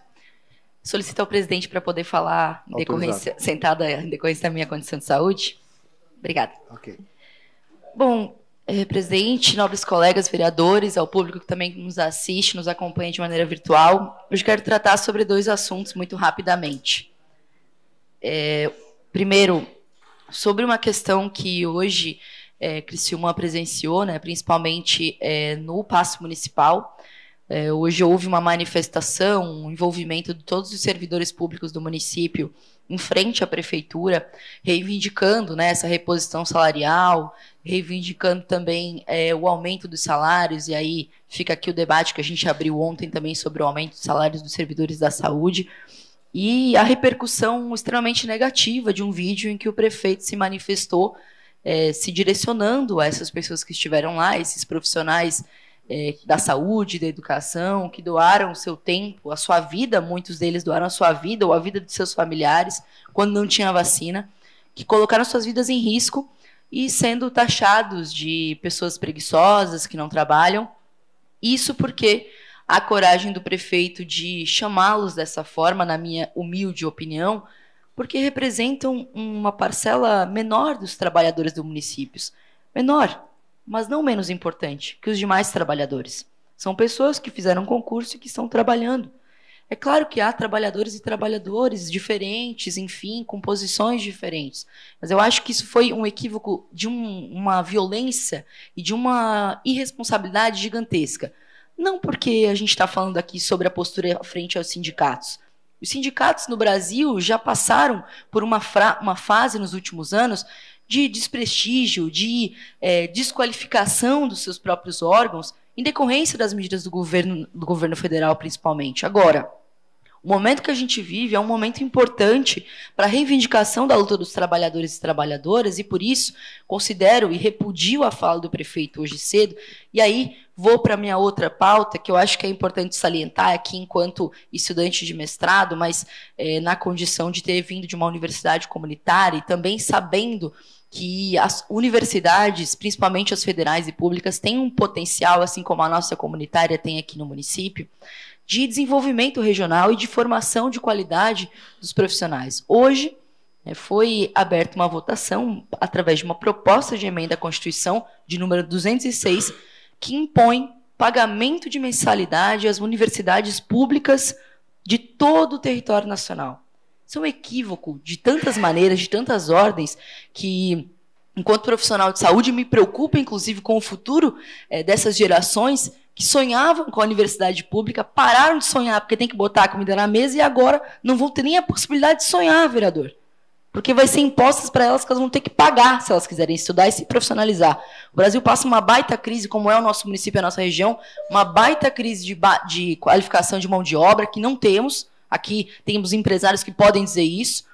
Solicito ao presidente para poder falar em decorrência, sentada em decorrência da minha condição de saúde. Obrigada. Ok. Bom, presidente, nobres colegas vereadores, ao público que também nos assiste, nos acompanha de maneira virtual, hoje quero tratar sobre 2 assuntos muito rapidamente. Primeiro, sobre uma questão que hoje Criciúma presenciou, né, principalmente no Paço Municipal. Hoje houve uma manifestação, um envolvimento de todos os servidores públicos do município em frente à prefeitura, reivindicando, né, essa reposição salarial, reivindicando também o aumento dos salários, e aí fica aqui o debate que a gente abriu ontem também sobre o aumento dos salários dos servidores da saúde, e a repercussão extremamente negativa de um vídeo em que o prefeito se manifestou se direcionando a essas pessoas que estiveram lá, esses profissionais da saúde, da educação, que doaram o seu tempo, a sua vida, muitos deles doaram a sua vida ou a vida de seus familiares, quando não tinha vacina, que colocaram suas vidas em risco e sendo taxados de pessoas preguiçosas, que não trabalham. Isso porque a coragem do prefeito de chamá-los dessa forma, na minha humilde opinião, porque representam uma parcela menor dos trabalhadores do município. Menor, mas não menos importante que os demais trabalhadores. São pessoas que fizeram concurso e que estão trabalhando. É claro que há trabalhadores e trabalhadores diferentes, enfim, com posições diferentes. Mas eu acho que isso foi um equívoco de uma violência e de uma irresponsabilidade gigantesca. Não porque a gente está falando aqui sobre a postura frente aos sindicatos. Os sindicatos no Brasil já passaram por uma fase nos últimos anos de desprestígio, de desqualificação dos seus próprios órgãos, em decorrência das medidas do governo federal, principalmente. Agora, o momento que a gente vive é um momento importante para a reivindicação da luta dos trabalhadores e trabalhadoras, e por isso considero e repudio a fala do prefeito hoje cedo, e aí vou para a minha outra pauta, que eu acho que é importante salientar aqui enquanto estudante de mestrado, mas na condição de ter vindo de uma universidade comunitária e também sabendo que as universidades, principalmente as federais e públicas, têm um potencial, assim como a nossa comunitária tem aqui no município, de desenvolvimento regional e de formação de qualidade dos profissionais. Hoje, foi aberta uma votação através de uma proposta de emenda à Constituição de número 206, que impõe pagamento de mensalidade às universidades públicas de todo o território nacional. Isso é um equívoco de tantas maneiras, de tantas ordens, que enquanto profissional de saúde, me preocupa, inclusive, com o futuro dessas gerações que sonhavam com a universidade pública, pararam de sonhar porque tem que botar a comida na mesa e agora não vão ter nem a possibilidade de sonhar, vereador. Porque vai ser impostas para elas que elas vão ter que pagar se elas quiserem estudar e se profissionalizar. O Brasil passa uma baita crise, como é o nosso município e a nossa região, uma baita crise de qualificação de mão de obra que não temos. Aqui temos empresários que podem dizer isso.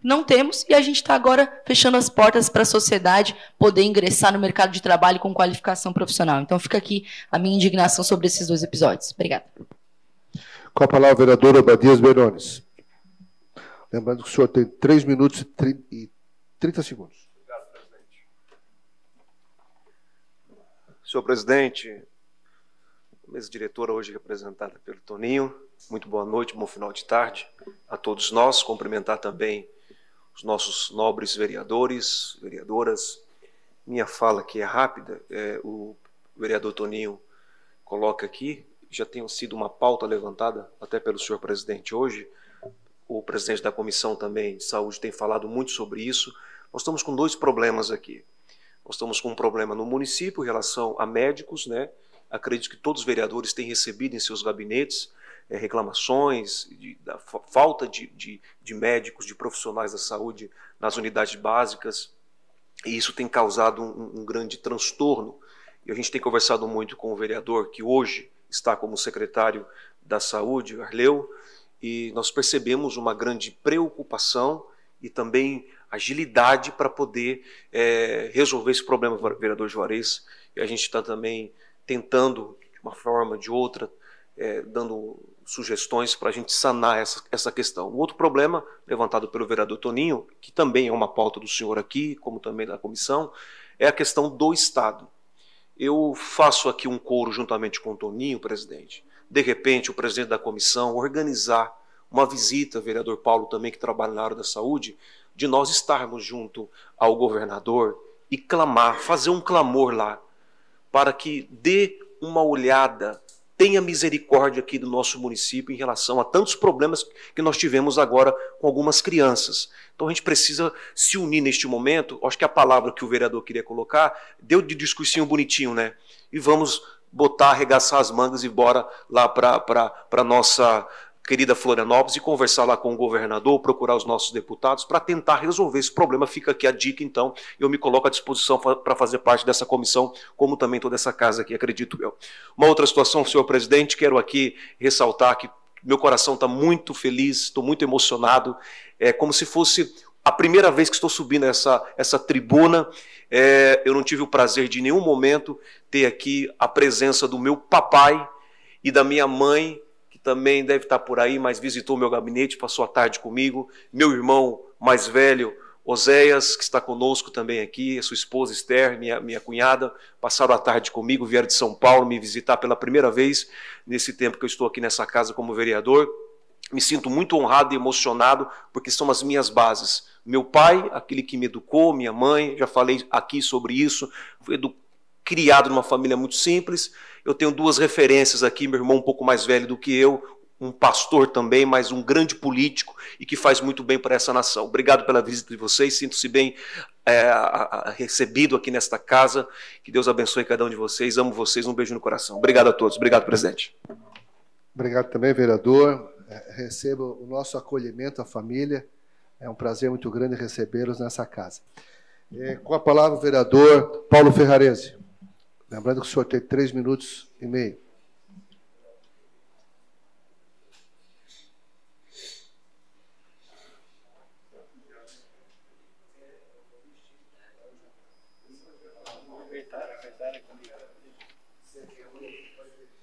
Não temos, e a gente está agora fechando as portas para a sociedade poder ingressar no mercado de trabalho com qualificação profissional. Então fica aqui a minha indignação sobre esses 2 episódios. Obrigada. Com a palavra, o vereador Obadias Berones. Lembrando que o senhor tem 3 minutos e 30 segundos. Obrigado, presidente. Senhor presidente, a mesa diretora hoje representada pelo Toninho, muito boa noite, bom final de tarde a todos nós. Cumprimentar também os nossos nobres vereadores, vereadoras. Minha fala aqui é rápida, o vereador Toninho coloca aqui, já tem sido uma pauta levantada até pelo senhor presidente hoje. O presidente da Comissão também de Saúde tem falado muito sobre isso. Nós estamos com 2 problemas aqui. Nós estamos com um problema no município em relação a médicos, né? Acredito que todos os vereadores têm recebido em seus gabinetes reclamações da falta de médicos, de profissionais da saúde nas unidades básicas, e isso tem causado um grande transtorno. E a gente tem conversado muito com o vereador, que hoje está como secretário da Saúde, Arleu, e nós percebemos uma grande preocupação e também agilidade para poder resolver esse problema, vereador Juarez. E a gente está também tentando, de uma forma ou de outra, dando sugestões para a gente sanar essa questão. O outro problema, levantado pelo vereador Toninho, que também é uma pauta do senhor aqui, como também da comissão, é a questão do Estado. Eu faço aqui um coro juntamente com o Toninho, presidente. De repente, o presidente da comissão organizar uma visita, vereador Paulo também, que trabalha na área da saúde, de nós estarmos junto ao governador e clamar, fazer um clamor lá, para que dê uma olhada, tenha misericórdia aqui do nosso município em relação a tantos problemas que nós tivemos agora com algumas crianças. Então a gente precisa se unir neste momento. Acho que a palavra que o vereador queria colocar deu de discursinho bonitinho, né? E vamos botar, arregaçar as mangas e bora lá para a nossa querida Florianópolis e conversar lá com o governador, procurar os nossos deputados para tentar resolver esse problema. Fica aqui a dica, então, eu me coloco à disposição para fazer parte dessa comissão, como também toda essa casa aqui, acredito eu. Uma outra situação, senhor presidente, quero aqui ressaltar que meu coração está muito feliz, estou muito emocionado, é como se fosse a primeira vez que estou subindo essa tribuna. Eu não tive o prazer de em nenhum momento ter aqui a presença do meu papai e da minha mãe, também deve estar por aí, mas visitou meu gabinete, passou a tarde comigo, meu irmão mais velho, Oséias, que está conosco também aqui, a sua esposa Esther, minha cunhada, passaram a tarde comigo, vieram de São Paulo me visitar pela primeira vez nesse tempo que eu estou aqui nessa casa como vereador. Me sinto muito honrado e emocionado, porque são as minhas bases. Meu pai, aquele que me educou, minha mãe, já falei aqui sobre isso, foi criado numa família muito simples. Eu tenho 2 referências aqui, meu irmão um pouco mais velho do que eu, um pastor também, mas um grande político e que faz muito bem para essa nação. Obrigado pela visita de vocês, sinto-se bem recebido aqui nesta casa, que Deus abençoe cada um de vocês, amo vocês, um beijo no coração. Obrigado a todos, obrigado, presidente. Obrigado também, vereador. Receba o nosso acolhimento à família, é um prazer muito grande recebê-los nessa casa. Com a palavra o vereador Paulo Ferrarese. Lembrando que o senhor tem 3 minutos e meio.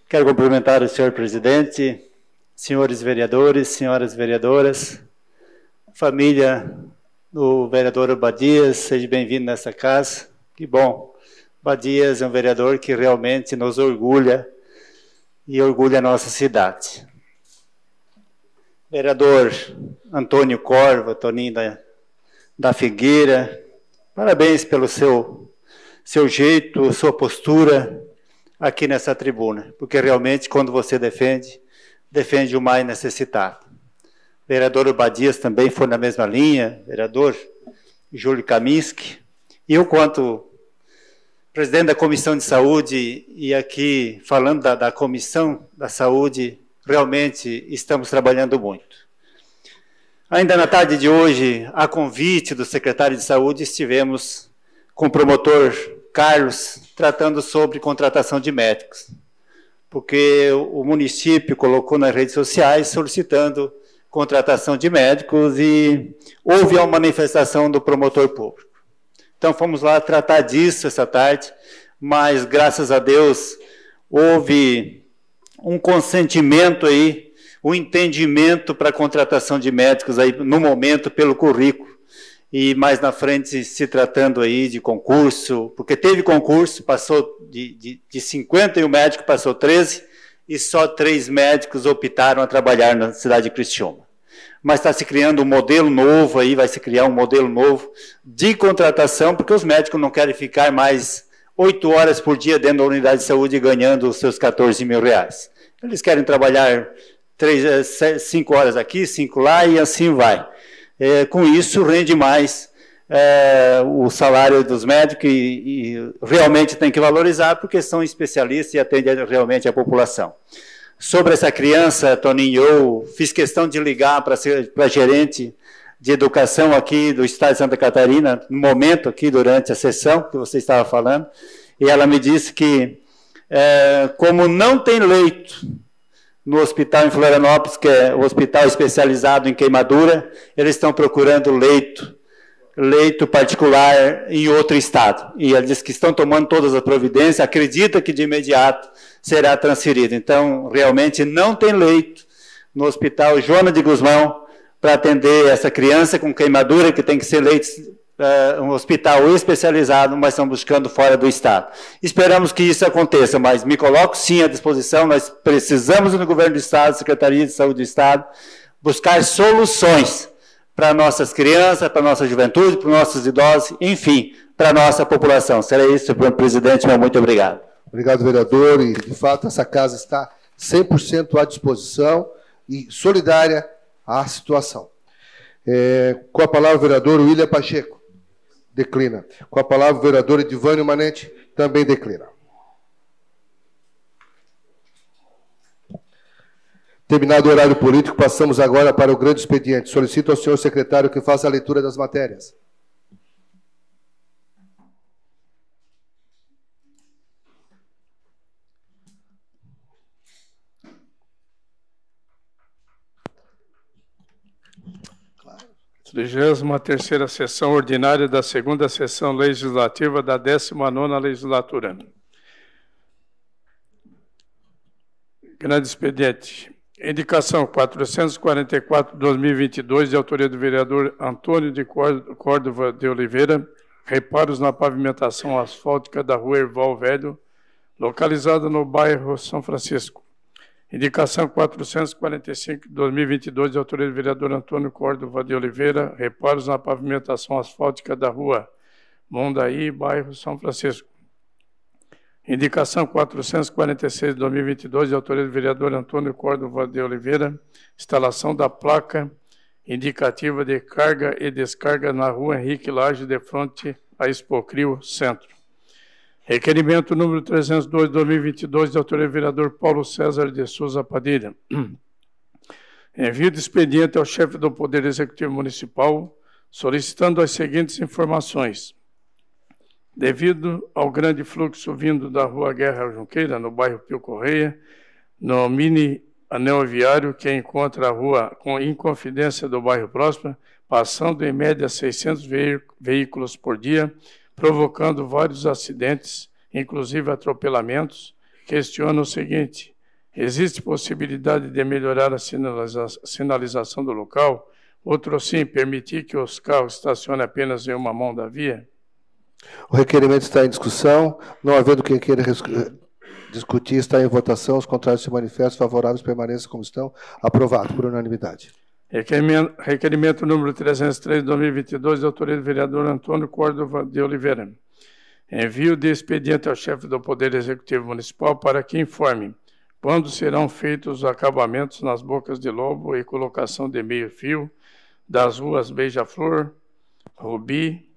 Quero cumprimentar o senhor presidente, senhores vereadores, senhoras vereadoras, família do vereador Obadias, seja bem-vindo nessa casa. Que bom. Obadias é um vereador que realmente nos orgulha e orgulha a nossa cidade. Vereador Antônio Corva, Toninho da Figueira, parabéns pelo seu jeito, sua postura aqui nessa tribuna, porque realmente quando você defende o mais necessitado. Vereador Obadias também foi na mesma linha, vereador Júlio Kaminski, Eu, quanto presidente da Comissão de Saúde, e aqui falando da Comissão da Saúde, realmente estamos trabalhando muito. Ainda na tarde de hoje, a convite do secretário de Saúde, estivemos com o promotor Carlos tratando sobre contratação de médicos, porque o município colocou nas redes sociais solicitando contratação de médicos e houve uma manifestação do promotor público. Então, fomos lá tratar disso essa tarde, mas, graças a Deus, houve um consentimento aí, um entendimento para a contratação de médicos aí, no momento, pelo currículo, e mais na frente, se tratando aí de concurso, porque teve concurso, passou de 51 médicos, passou 13, e só 3 médicos optaram a trabalhar na cidade de Criciúma. Mas está se criando um modelo novo aí, vai se criar um modelo novo de contratação, porque os médicos não querem ficar mais 8 horas por dia dentro da unidade de saúde ganhando os seus 14 mil reais. Eles querem trabalhar 5 horas aqui, 5 lá e assim vai. Com isso rende mais o salário dos médicos e realmente tem que valorizar porque são especialistas e atendem realmente a população. Sobre essa criança, Toninho, eu fiz questão de ligar para a gerente de educação aqui do estado de Santa Catarina, no momento aqui, durante a sessão que você estava falando, e ela me disse que, como não tem leito no hospital em Florianópolis, que é o hospital especializado em queimadura, eles estão procurando leito particular em outro estado. E ela disse que estão tomando todas as providências, acredita que de imediato será transferido. Então, realmente não tem leito no hospital Joana de Guzmão para atender essa criança com queimadura, que tem que ser leito, um hospital especializado, mas estão buscando fora do estado. Esperamos que isso aconteça, mas me coloco sim à disposição, nós precisamos no governo do estado, Secretaria de Saúde do estado, buscar soluções para nossas crianças, para nossa juventude, para nossos idosos, enfim, para a nossa população. Será isso, senhor presidente, meu muito obrigado. Obrigado, vereador, e de fato essa casa está 100% à disposição e solidária à situação. Com a palavra o vereador William Pacheco, declina. Com a palavra o vereador Edivânio Manente, também declina. Terminado o horário político, passamos agora para o grande expediente. Solicito ao senhor secretário que faça a leitura das matérias. Trigésima terceira sessão ordinária da segunda sessão legislativa da 19ª legislatura. Grande expediente. Indicação 444/2022, de autoria do vereador Antônio de Córdova de Oliveira, reparos na pavimentação asfáltica da rua Erval Velho, localizada no bairro São Francisco. Indicação 445/2022, de autoria do vereador Antônio Córdova de Oliveira, reparos na pavimentação asfáltica da rua Mondaí, bairro São Francisco. Indicação 446/2022, de autoria do vereador Antônio Córdova de Oliveira, instalação da placa indicativa de carga e descarga na rua Henrique Lage, de frente a Expocrio Centro. Requerimento número 302/2022, de autoria do vereador Paulo César de Souza Padilha. Envio de expediente ao chefe do Poder Executivo Municipal, solicitando as seguintes informações. Devido ao grande fluxo vindo da rua Guerra Junqueira, no bairro Pio Correia, no mini anel viário que encontra a rua com Inconfidência do bairro Próspera, passando em média 600 veículos por dia, provocando vários acidentes, inclusive atropelamentos, questiona o seguinte: existe possibilidade de melhorar a sinalização do local? Outro sim, permitir que os carros estacionem apenas em uma mão da via? O requerimento está em discussão. Não havendo quem queira discutir, está em votação. Os contrários se manifestam, favoráveis permaneçam como estão. Aprovado por unanimidade. Requerimento número 303/2022, de autoria do vereador Antônio Córdova de Oliveira. Envio de expediente ao chefe do Poder Executivo Municipal para que informe quando serão feitos os acabamentos nas bocas de lobo e colocação de meio-fio das ruas Beija-Flor, Rubi,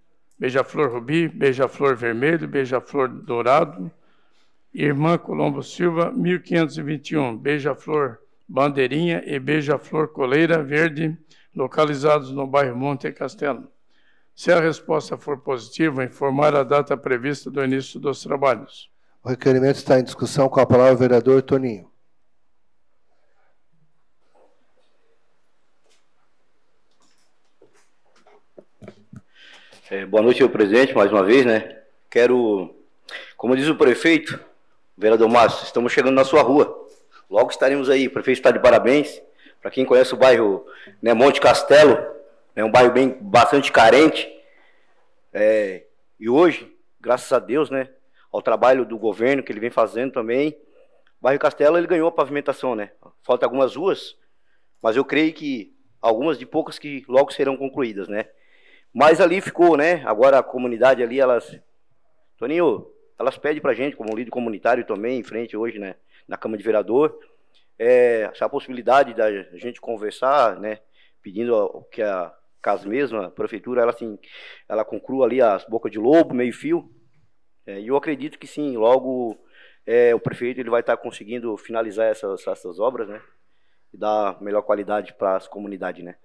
beija-flor rubi, beija-flor vermelho, beija-flor dourado, Irmã Colombo Silva, 1521, beija-flor bandeirinha e beija-flor coleira verde, localizados no bairro Monte Castelo. Se a resposta for positiva, informar a data prevista do início dos trabalhos. O requerimento está em discussão. Com a palavra o vereador Toninho. Boa noite, senhor presidente, mais uma vez, né? Quero, como diz o prefeito, vereador Márcio, estamos chegando na sua rua. Logo estaremos aí. O prefeito está de parabéns. Para quem conhece o bairro, né, Monte Castelo, é um bairro bastante carente. E hoje, graças a Deus, né, ao trabalho do governo que ele vem fazendo também, o bairro Castelo ele ganhou a pavimentação, né? Faltam algumas ruas, mas eu creio que algumas de poucas que logo serão concluídas, né? Mas ali ficou, né? Agora a comunidade ali, Toninho, elas pedem pra gente, como líder comunitário também, em frente hoje, né, na Câmara de Vereador, essa possibilidade da gente conversar, né, pedindo que a casa mesma, a prefeitura, ela conclua ali as bocas de lobo, meio fio, e eu acredito que sim, logo o prefeito ele vai estar conseguindo finalizar essas obras, né, e dar melhor qualidade para as comunidades, né.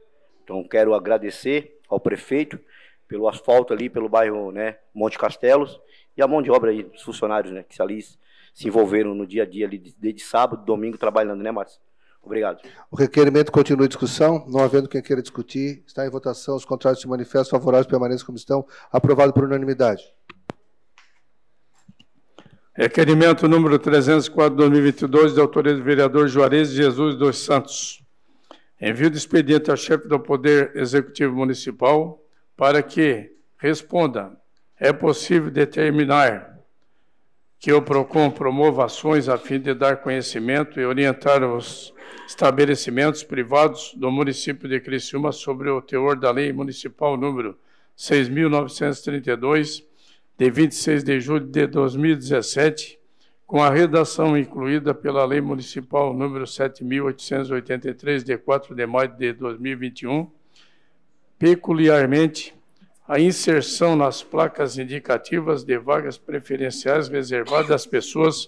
Então quero agradecer ao prefeito pelo asfalto ali, pelo bairro, né, Monte Castelos, e a mão de obra aí dos funcionários, né, que ali se envolveram no dia a dia, ali, desde sábado, domingo, trabalhando, né, Márcio? Obrigado. O requerimento continua em discussão. Não havendo quem queira discutir, está em votação. Os contrários se manifestam, favoráveis permaneçam como estão. Aprovado por unanimidade. Requerimento número 304/2022, de autoria do vereador Juarez Jesus dos Santos. Envio de expediente ao chefe do Poder Executivo Municipal para que responda: é possível determinar que o PROCON promova ações a fim de dar conhecimento e orientar os estabelecimentos privados do município de Criciúma sobre o teor da Lei Municipal número 6.932, de 26 de julho de 2017, com a redação incluída pela Lei Municipal número 7.883, de 4 de maio de 2021, peculiarmente a inserção nas placas indicativas de vagas preferenciais reservadas às pessoas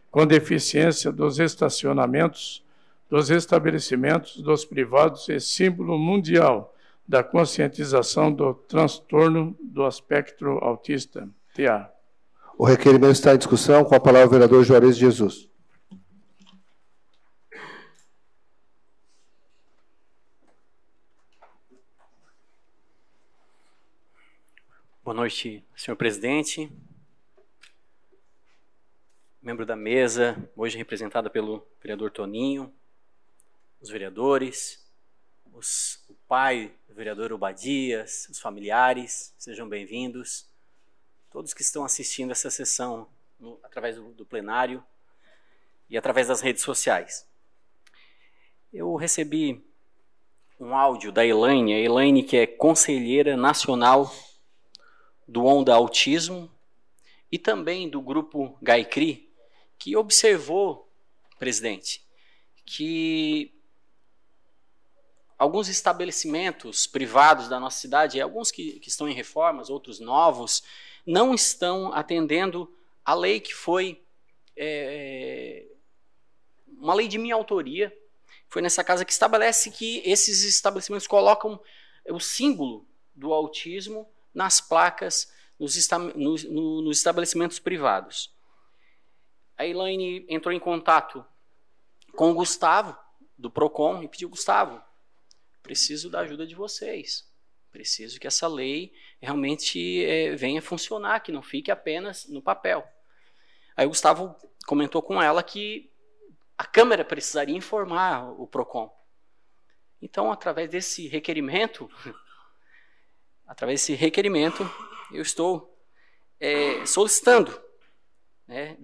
com deficiência dos estacionamentos, dos estabelecimentos, dos privados e símbolo mundial da conscientização do transtorno do espectro autista, TA. O requerimento está em discussão. Com a palavra o vereador Juarez Jesus. Boa noite, senhor presidente, membro da mesa, hoje representada pelo vereador Toninho, os vereadores, o pai do vereador Obadias, os familiares, sejam bem-vindos, todos que estão assistindo essa sessão através do plenário e através das redes sociais. Eu recebi um áudio da Elaine, a Elaine que é conselheira nacional do Onda Autismo e também do grupo GAICRI, que observou, presidente, que alguns estabelecimentos privados da nossa cidade, alguns que estão em reformas, outros novos, não estão atendendo a lei que foi uma lei de minha autoria, foi nessa casa que estabelece que esses estabelecimentos colocam o símbolo do autismo nas placas, nos estabelecimentos privados. A Elaine entrou em contato com o Gustavo, do PROCON, e pediu: Gustavo, preciso da ajuda de vocês. Preciso que essa lei realmente venha funcionar, que não fique apenas no papel. Aí o Gustavo comentou com ela que a Câmara precisaria informar o PROCON. Então, através desse requerimento, eu estou solicitando, né,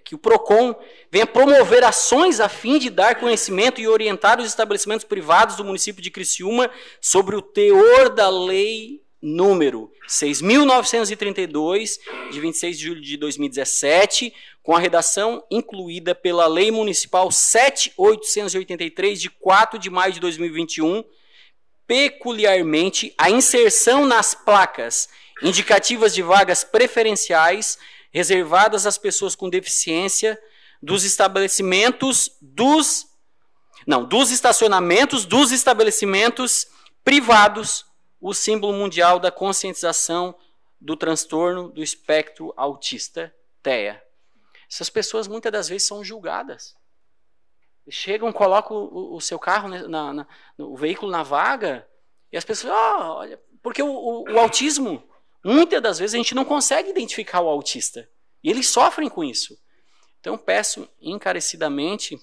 que o PROCON venha promover ações a fim de dar conhecimento e orientar os estabelecimentos privados do município de Criciúma sobre o teor da lei número 6.932, de 26 de julho de 2017, com a redação incluída pela Lei Municipal 7.883, de 4 de maio de 2021, peculiarmente a inserção nas placas indicativas de vagas preferenciais reservadas às pessoas com deficiência dos estacionamentos dos estabelecimentos privados, o símbolo mundial da conscientização do transtorno do espectro autista, TEA. Essas pessoas muitas das vezes são julgadas. Chegam, colocam o seu carro, o veículo na vaga, e as pessoas, olha, porque o autismo, muitas das vezes a gente não consegue identificar o autista, e eles sofrem com isso. Então peço encarecidamente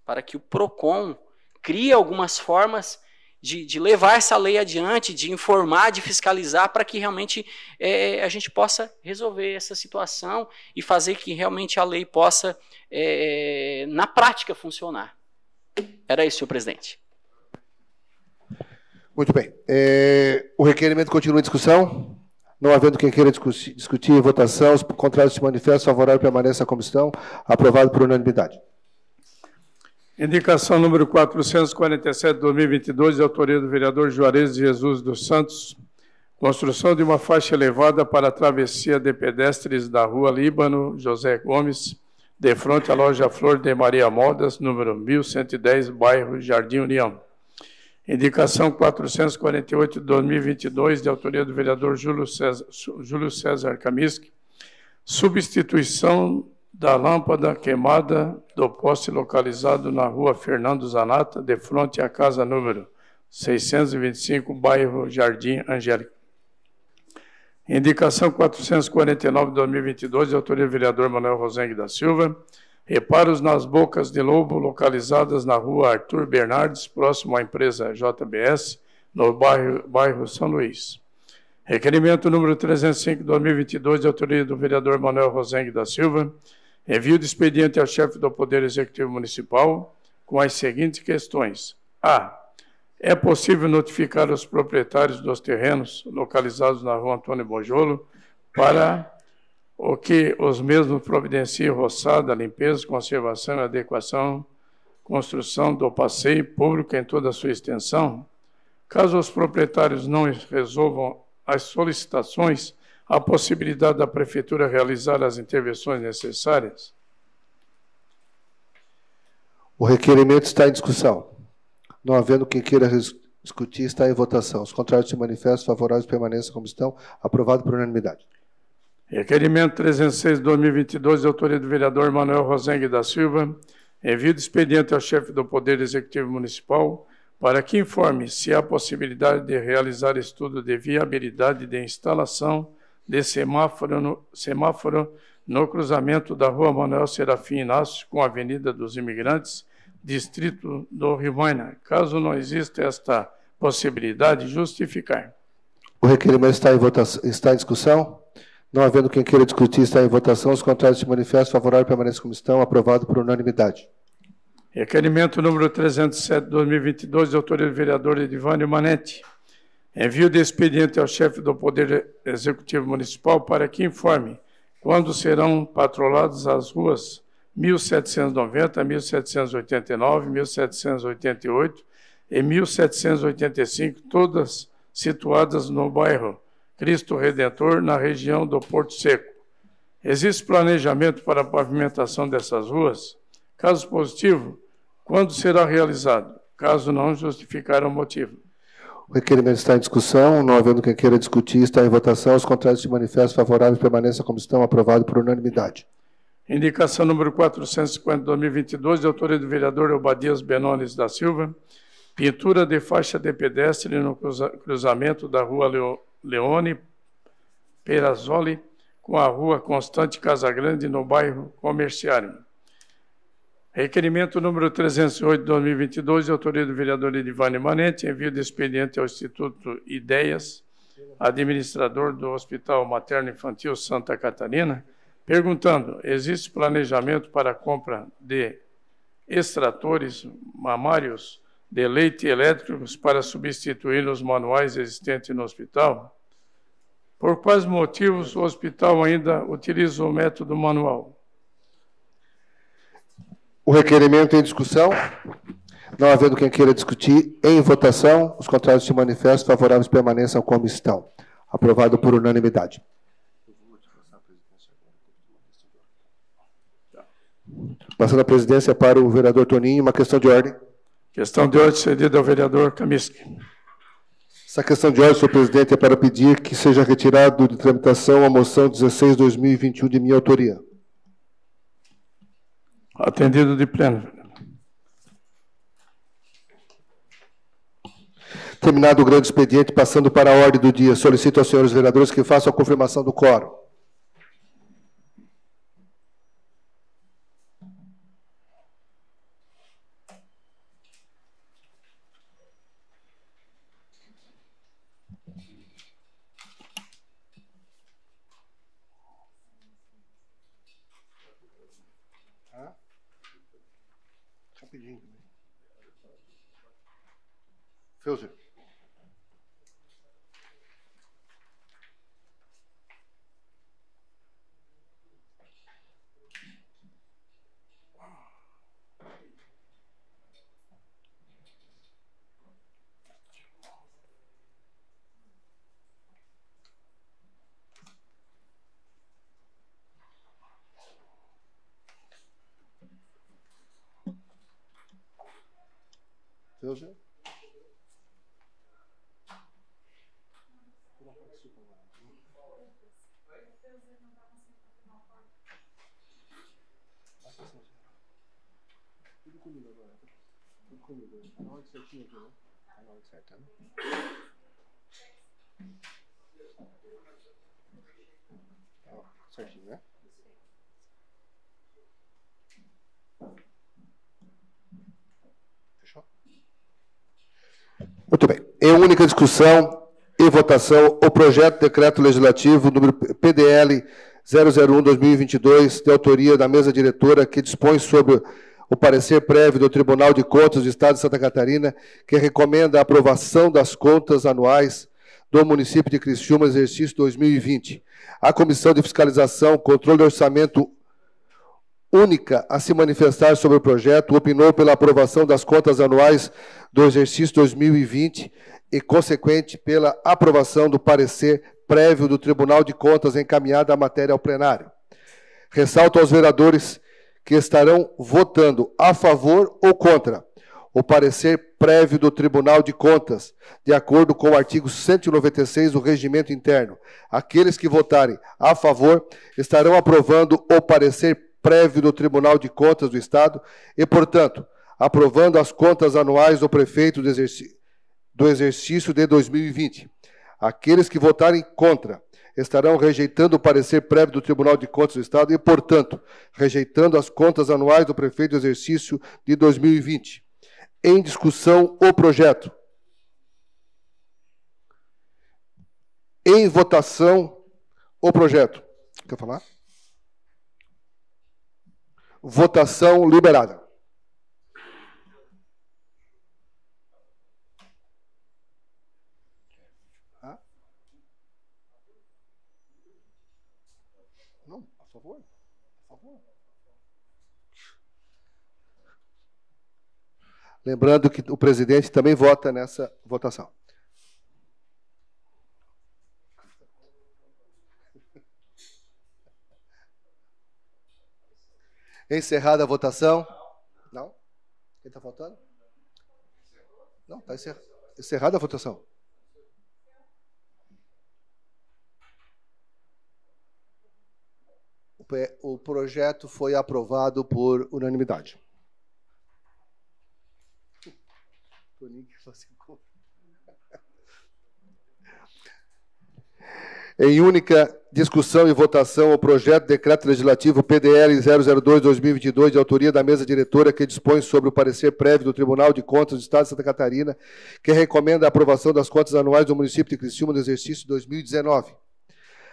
para que o PROCON crie algumas formas de levar essa lei adiante, de informar, de fiscalizar, para que realmente a gente possa resolver essa situação e fazer que realmente a lei possa, na prática, funcionar. Era isso, senhor presidente. Muito bem. O requerimento continua em discussão. Não havendo quem queira discutir em votação, os contrários se manifestam, favorável permanece a comissão. Aprovado por unanimidade. Indicação número 447, 2022, de autoria do vereador Juarez de Jesus dos Santos. Construção de uma faixa elevada para a travessia de pedestres da Rua Líbano José Gomes, de frente à loja Flor de Maria Modas, número 1110, bairro Jardim União. Indicação 448, 2022, de autoria do vereador Júlio César Kamiski. Substituição da lâmpada queimada do poste localizado na rua Fernando Zanata, de frente à casa número 625, bairro Jardim Angélica. Indicação 449, 2022, de autoria do vereador Manuel Rosengue da Silva. Reparos nas bocas de lobo localizadas na rua Arthur Bernardes, próximo à empresa JBS, no bairro São Luís. Requerimento número 305, 2022, de autoria do vereador Manuel Rosengue da Silva. Envio de expediente ao chefe do Poder Executivo Municipal com as seguintes questões. A. É possível notificar os proprietários dos terrenos localizados na rua Antônio Bonjolo para o que os mesmos providenciem roçada, limpeza, conservação, adequação, construção do passeio público em toda a sua extensão? Caso os proprietários não resolvam as solicitações, há possibilidade da Prefeitura realizar as intervenções necessárias? O requerimento está em discussão. Não havendo quem queira discutir, está em votação. Os contrários se manifestam, favoráveis permanecem como estão. Aprovado por unanimidade. Requerimento 306, 2022, de autoria do vereador Manuel Rosengue da Silva. Envio de expediente ao chefe do Poder Executivo Municipal para que informe se há possibilidade de realizar estudo de viabilidade de instalação de semáforo no cruzamento da rua Manuel Serafim Inácio com a Avenida dos Imigrantes, distrito do Rivaina. Caso não exista esta possibilidade, justificar. O requerimento está em discussão. Não havendo quem queira discutir, está em votação. Os contrários se manifestam, favorável permanece como estão. Aprovado por unanimidade. Requerimento número 307, 2022, de autoria do vereador Edivânio Manetti. Envio de expediente ao chefe do Poder Executivo Municipal para que informe quando serão patroladas as ruas 1790, 1789, 1788 e 1785, todas situadas no bairro Cristo Redentor, na região do Porto Seco. Existe planejamento para a pavimentação dessas ruas? Caso positivo, quando será realizado? Caso não, justificar o motivo. O requerimento está em discussão. Não havendo quem queira discutir, está em votação. Os contrários se manifestam, favoráveis permanecem como estão. Aprovado por unanimidade. Indicação número 450, 2022, de autoria do vereador Obadias Benones da Silva. Pintura de faixa de pedestre no cruzamento da rua Leone Perazzoli com a rua Constante Casagrande, no bairro Comerciário. Requerimento número 308, 2022, de autoria do vereador Edivânio Manente, envio de expediente ao Instituto Ideias, administrador do Hospital Materno Infantil Santa Catarina, perguntando: existe planejamento para a compra de extratores mamários de leite elétricos para substituir os manuais existentes no hospital? Por quais motivos o hospital ainda utiliza o método manual? O requerimento em discussão. Não havendo quem queira discutir, em votação, os contrários se manifestam, favoráveis permaneçam como estão. Aprovado por unanimidade. Passando a presidência para o vereador Toninho, uma questão de ordem. Questão de ordem cedida ao vereador Kaminsky. Essa questão de ordem, senhor presidente, é para pedir que seja retirado de tramitação a moção 16/2021 de minha autoria. Atendido de pleno. Terminado o grande expediente, passando para a ordem do dia, solicito aos senhores vereadores que façam a confirmação do quórum. Rapidinho. Felzer. Felzer. Tudo comigo agora. Tudo comigo. Tá na hora certinha aqui, né? Tá na hora certa, né? Ó, certinho, né? Fechou? Muito bem. Em única discussão e votação, o projeto de decreto legislativo número PDL 001/2022, de autoria da mesa diretora, que dispõe sobre o parecer prévio do Tribunal de Contas do Estado de Santa Catarina, que recomenda a aprovação das contas anuais do município de Criciúma, exercício 2020. A Comissão de Fiscalização, Controle de Orçamento única a se manifestar sobre o projeto, opinou pela aprovação das contas anuais do exercício 2020 e, consequente, pela aprovação do parecer prévio do Tribunal de Contas encaminhada a matéria ao plenário. Ressalto aos vereadores que estarão votando a favor ou contra o parecer prévio do Tribunal de Contas, de acordo com o artigo 196 do Regimento Interno. Aqueles que votarem a favor estarão aprovando o parecer prévio do Tribunal de Contas do Estado e, portanto, aprovando as contas anuais do prefeito do exercício de 2020. Aqueles que votarem contra estarão rejeitando o parecer prévio do Tribunal de Contas do Estado e, portanto, rejeitando as contas anuais do prefeito do exercício de 2020. Em discussão, o projeto. Em votação, o projeto. Quer falar? Votação liberada. Não, a favor? A favor. Lembrando que o presidente também vota nessa votação. Encerrada a votação. Não? Quem está faltando? Não, está encerrada a votação. O projeto foi aprovado por unanimidade. Em única discussão e votação, o projeto de decreto legislativo PDL 002/2022, de autoria da mesa diretora, que dispõe sobre o parecer prévio do Tribunal de Contas do Estado de Santa Catarina, que recomenda a aprovação das contas anuais do município de Criciúma do exercício 2019.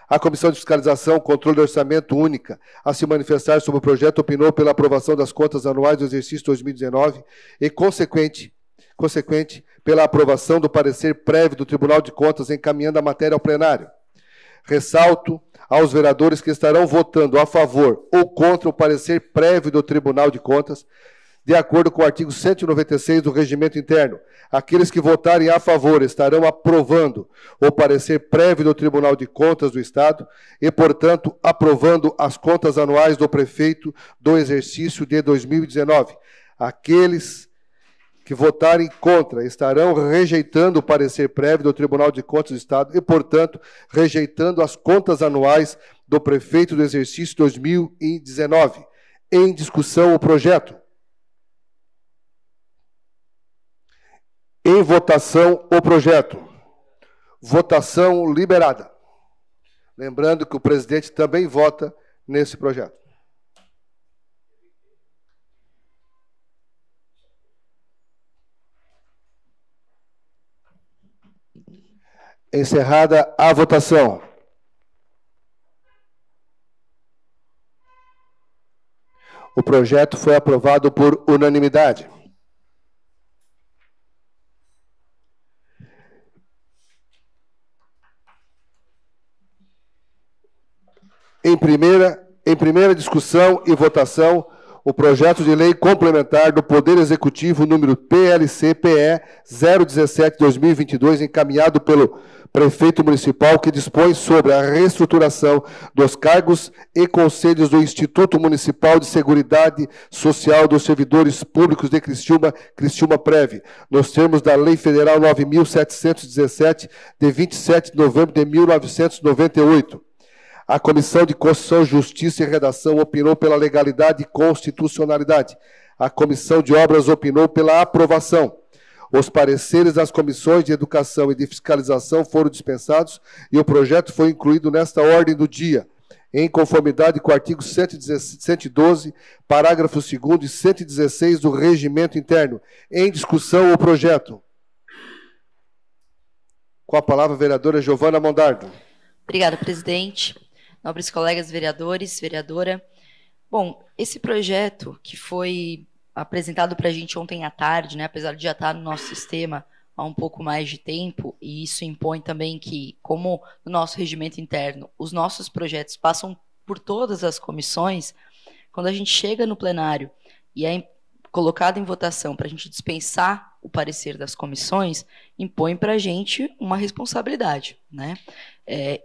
A Comissão de Fiscalização, Controle de Orçamento única a se manifestar sobre o projeto opinou pela aprovação das contas anuais do exercício 2019 e, consequente, pela aprovação do parecer prévio do Tribunal de Contas encaminhando a matéria ao plenário. Ressalto aos vereadores que estarão votando a favor ou contra o parecer prévio do Tribunal de Contas, De acordo com o artigo 196 do Regimento Interno, aqueles que votarem a favor estarão aprovando o parecer prévio do Tribunal de Contas do Estado e, portanto, aprovando as contas anuais do prefeito do exercício de 2019. Aqueles que votarem contra estarão rejeitando o parecer prévio do Tribunal de Contas do Estado e, portanto, rejeitando as contas anuais do prefeito do exercício 2019. Em discussão o projeto. Em votação o projeto. Votação liberada. Lembrando que o presidente também vota nesse projeto. Encerrada a votação. O projeto foi aprovado por unanimidade. Em primeira discussão e votação, o projeto de lei complementar do Poder Executivo número PLC-PE 017/2022, encaminhado pelo prefeito municipal, que dispõe sobre a reestruturação dos cargos e conselhos do Instituto Municipal de Seguridade Social dos Servidores Públicos de Criciúma, Criciúma-Prev, nos termos da Lei Federal 9.717, de 27 de novembro de 1998. A Comissão de Constituição, Justiça e Redação opinou pela legalidade e constitucionalidade. A Comissão de Obras opinou pela aprovação. Os pareceres das comissões de Educação e de Fiscalização foram dispensados e o projeto foi incluído nesta ordem do dia, em conformidade com o artigo 112, parágrafo 2º e 116 do Regimento Interno. Em discussão o projeto. Com a palavra a vereadora Giovana Mondardo. Obrigada, presidente. Nobres colegas vereadores, vereadora. Bom, esse projeto que foi apresentado para a gente ontem à tarde, né, apesar de já estar no nosso sistema há um pouco mais de tempo, e isso impõe também que, como no nosso regimento interno, os nossos projetos passam por todas as comissões, quando a gente chega no plenário e é colocado em votação para a gente dispensar o parecer das comissões, impõe para a gente uma responsabilidade, né?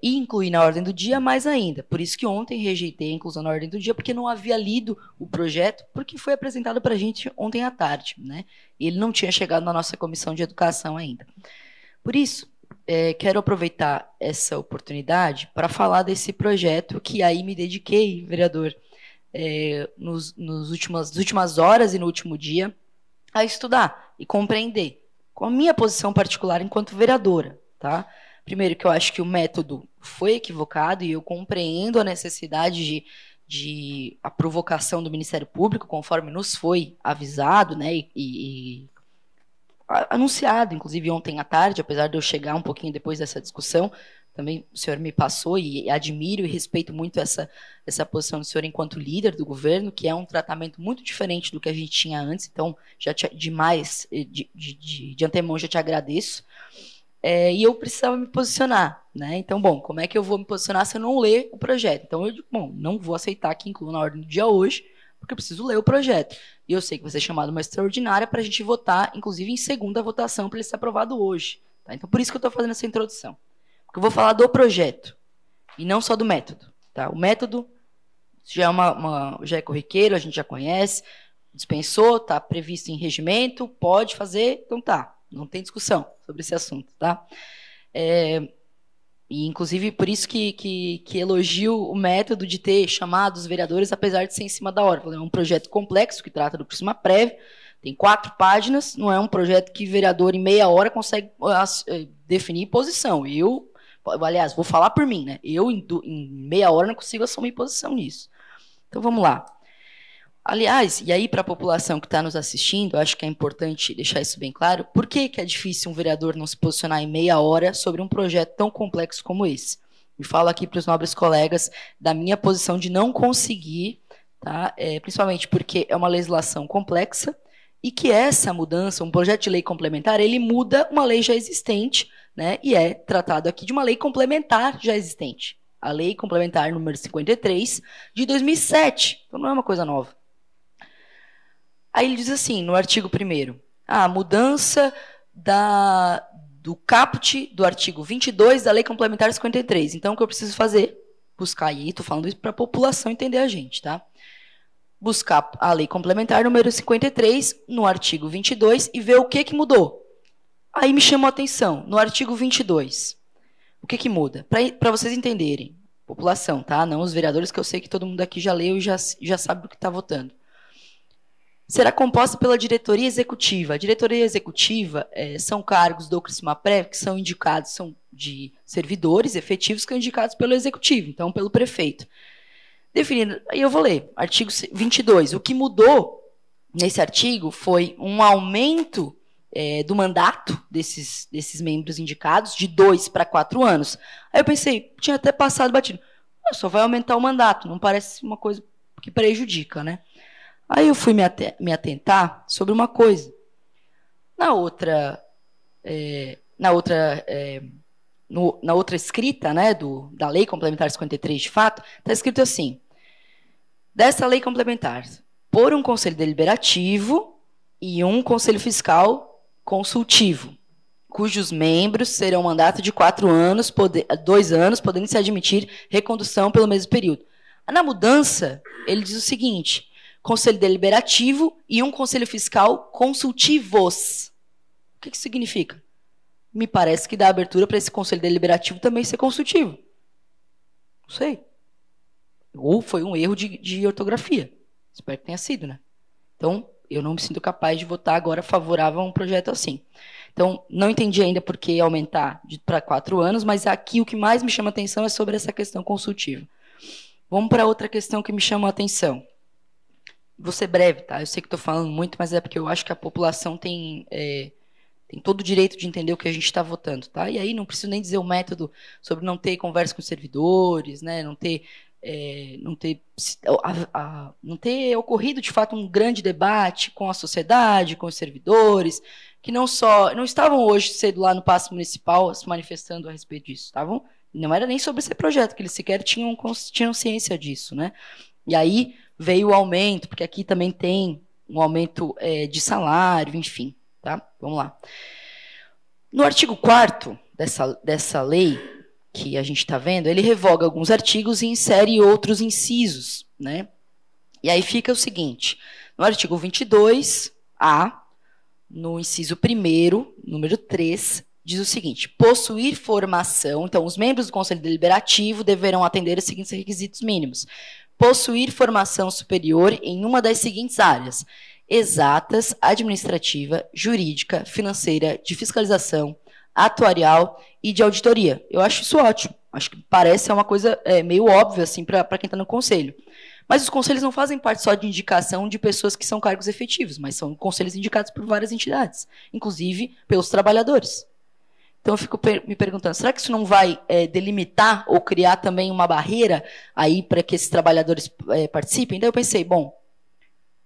E incluir na ordem do dia mais ainda. Por isso que ontem rejeitei a inclusão na ordem do dia, porque não havia lido o projeto, porque foi apresentado para a gente ontem à tarde, né? E ele não tinha chegado na nossa comissão de educação ainda. Por isso, quero aproveitar essa oportunidade para falar desse projeto que aí me dediquei, vereador, nas últimas horas e no último dia, a estudar e compreender, com a minha posição particular enquanto vereadora, tá? Primeiro, que eu acho que o método foi equivocado e eu compreendo a necessidade de a provocação do Ministério Público, conforme nos foi avisado, né, e anunciado, inclusive ontem à tarde, apesar de eu chegar um pouquinho depois dessa discussão, também o senhor me passou e admiro e respeito muito essa posição do senhor enquanto líder do governo, que é um tratamento muito diferente do que a gente tinha antes, então, já de antemão, já te agradeço. E eu precisava me posicionar, né? Então, bom, como é que eu vou me posicionar se eu não ler o projeto? Então, eu digo, bom, não vou aceitar que inclua na ordem do dia hoje, porque eu preciso ler o projeto. E eu sei que vai ser chamado uma extraordinária para a gente votar, inclusive em segunda votação, para ele ser aprovado hoje. Tá? Então, por isso que eu estou fazendo essa introdução. Porque eu vou falar do projeto, e não só do método. Tá? O método já já é corriqueiro, a gente já conhece, dispensou, está previsto em regimento, pode fazer, então tá. Não tem discussão sobre esse assunto, tá? E, inclusive, por isso que elogio o método de ter chamado os vereadores, apesar de ser em cima da hora. É um projeto complexo que trata do Criciúma-Prev, tem 4 páginas, não é um projeto que vereador em meia hora consegue definir posição. Aliás, vou falar por mim, né? Eu, em meia hora, não consigo assumir posição nisso. Então, vamos lá. Aliás, e aí para a população que está nos assistindo, acho que é importante deixar isso bem claro, por que é difícil um vereador não se posicionar em meia hora sobre um projeto tão complexo como esse? Me falo aqui para os nobres colegas da minha posição de não conseguir, tá? Principalmente porque é uma legislação complexa e que essa mudança, um projeto de lei complementar, ele muda uma lei já existente, né? E é tratado aqui de uma lei complementar já existente. A lei complementar número 53 de 2007, então não é uma coisa nova. Aí ele diz assim, no artigo 1º, a mudança do caput do artigo 22 da Lei Complementar 53. Então, o que eu preciso fazer? Buscar aí, estou falando isso para a população entender a gente, tá? Buscar a Lei Complementar número 53 no artigo 22 e ver o que mudou. Aí me chamou a atenção, no artigo 22, o que muda? Para vocês entenderem, população, tá? Não os vereadores, que eu sei que todo mundo aqui já leu e já sabe do que está votando. Será composta pela diretoria executiva. A diretoria executiva são cargos do CRISMAPREV que são indicados, são de servidores efetivos que são indicados pelo executivo, então pelo prefeito. Definindo, aí eu vou ler, artigo 22. O que mudou nesse artigo foi um aumento do mandato desses membros indicados de 2 para 4 anos. Aí eu pensei, tinha até passado batido. Só vai aumentar o mandato, não parece uma coisa que prejudica, né? Aí eu fui me atentar sobre uma coisa. Na outra escrita, né, da Lei Complementar 53, de fato, está escrito assim: dessa Lei Complementar, por um Conselho Deliberativo e um Conselho Fiscal Consultivo, cujos membros serão mandato de 4 anos, 2 anos, podendo se admitir recondução pelo mesmo período. Na mudança, ele diz o seguinte: Conselho Deliberativo e um Conselho Fiscal Consultivos. O que isso significa? Me parece que dá abertura para esse Conselho Deliberativo também ser consultivo. Não sei. Ou foi um erro de ortografia. Espero que tenha sido, né? Então, eu não me sinto capaz de votar agora favorável a um projeto assim. Então, não entendi ainda por que aumentar para 4 anos, mas aqui o que mais me chama a atenção é sobre essa questão consultiva. Vamos para outra questão que me chama a atenção. Vou ser breve, tá? Eu sei que estou falando muito, mas é porque eu acho que a população tem todo o direito de entender o que a gente está votando, tá? E aí não preciso nem dizer o método sobre não ter conversa com os servidores, né? Não ter ocorrido, de fato, um grande debate com a sociedade, com os servidores, que não estavam hoje cedo lá no Paço Municipal se manifestando a respeito disso, estavam? Não era nem sobre esse projeto, que eles sequer tinham ciência disso, né? E aí veio o aumento, porque aqui também tem um aumento de salário, enfim, tá? Vamos lá. No artigo 4º dessa lei que a gente está vendo, ele revoga alguns artigos e insere outros incisos, né? E aí fica o seguinte: no artigo 22A, no inciso 1º, número 3, diz o seguinte: possuir formação, então os membros do Conselho Deliberativo deverão atender os seguintes requisitos mínimos: possuir formação superior em uma das seguintes áreas: exatas, administrativa, jurídica, financeira, de fiscalização, atuarial e de auditoria. Eu acho isso ótimo. Acho que parece uma coisa meio óbvia assim, para quem está no conselho. Mas os conselhos não fazem parte só de indicação de pessoas que são cargos efetivos, mas são conselhos indicados por várias entidades, inclusive pelos trabalhadores. Então eu fico me perguntando, será que isso não vai delimitar ou criar também uma barreira aí para que esses trabalhadores participem? Daí eu pensei, bom,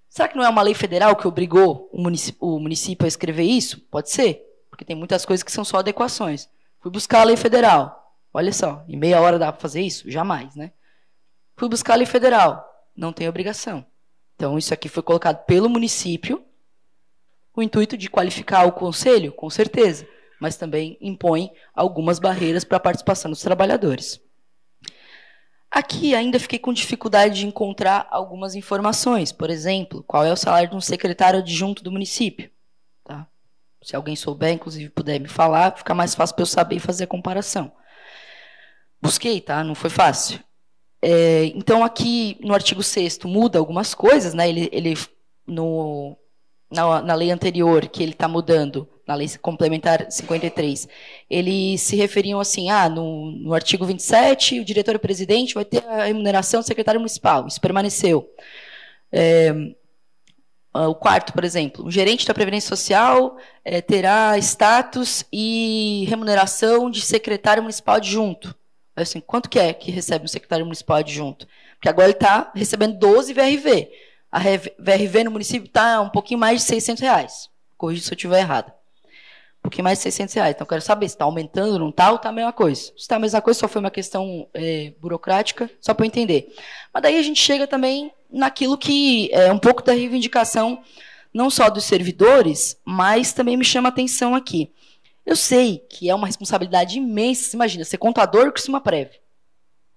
será que não é uma lei federal que obrigou o município a escrever isso? Pode ser, porque tem muitas coisas que são só adequações. Fui buscar a lei federal. Olha só, em meia hora dá para fazer isso? Jamais, né? Fui buscar a lei federal. Não tem obrigação. Então isso aqui foi colocado pelo município, o intuito de qualificar o conselho, com certeza, mas também impõe algumas barreiras para a participação dos trabalhadores. Aqui ainda fiquei com dificuldade de encontrar algumas informações. Por exemplo, qual é o salário de um secretário adjunto do município? Tá? Se alguém souber, inclusive, puder me falar, fica mais fácil para eu saber e fazer a comparação. Busquei, tá? Não foi fácil. Então, aqui no artigo 6º muda algumas coisas, né? Na lei anterior, que ele está mudando, na lei complementar 53, eles se referiam assim, no artigo 27, o diretor e o presidente vai ter a remuneração do secretário municipal. Isso permaneceu. O 4º, por exemplo, o gerente da Previdência Social terá status e remuneração de secretário municipal adjunto. Assim, quanto que recebe um secretário municipal adjunto? Porque agora ele está recebendo 12 VRV. A VRV no município está um pouquinho mais de R$600. Corrija se eu estiver errado. Um pouquinho mais de R$600. Então, eu quero saber se está aumentando, não está, ou está a mesma coisa. Se está a mesma coisa, só foi uma questão burocrática, só para eu entender. Mas daí a gente chega também naquilo que é um pouco da reivindicação não só dos servidores, mas também me chama a atenção aqui. Eu sei que é uma responsabilidade imensa. Você imagina, ser contador com uma prévia,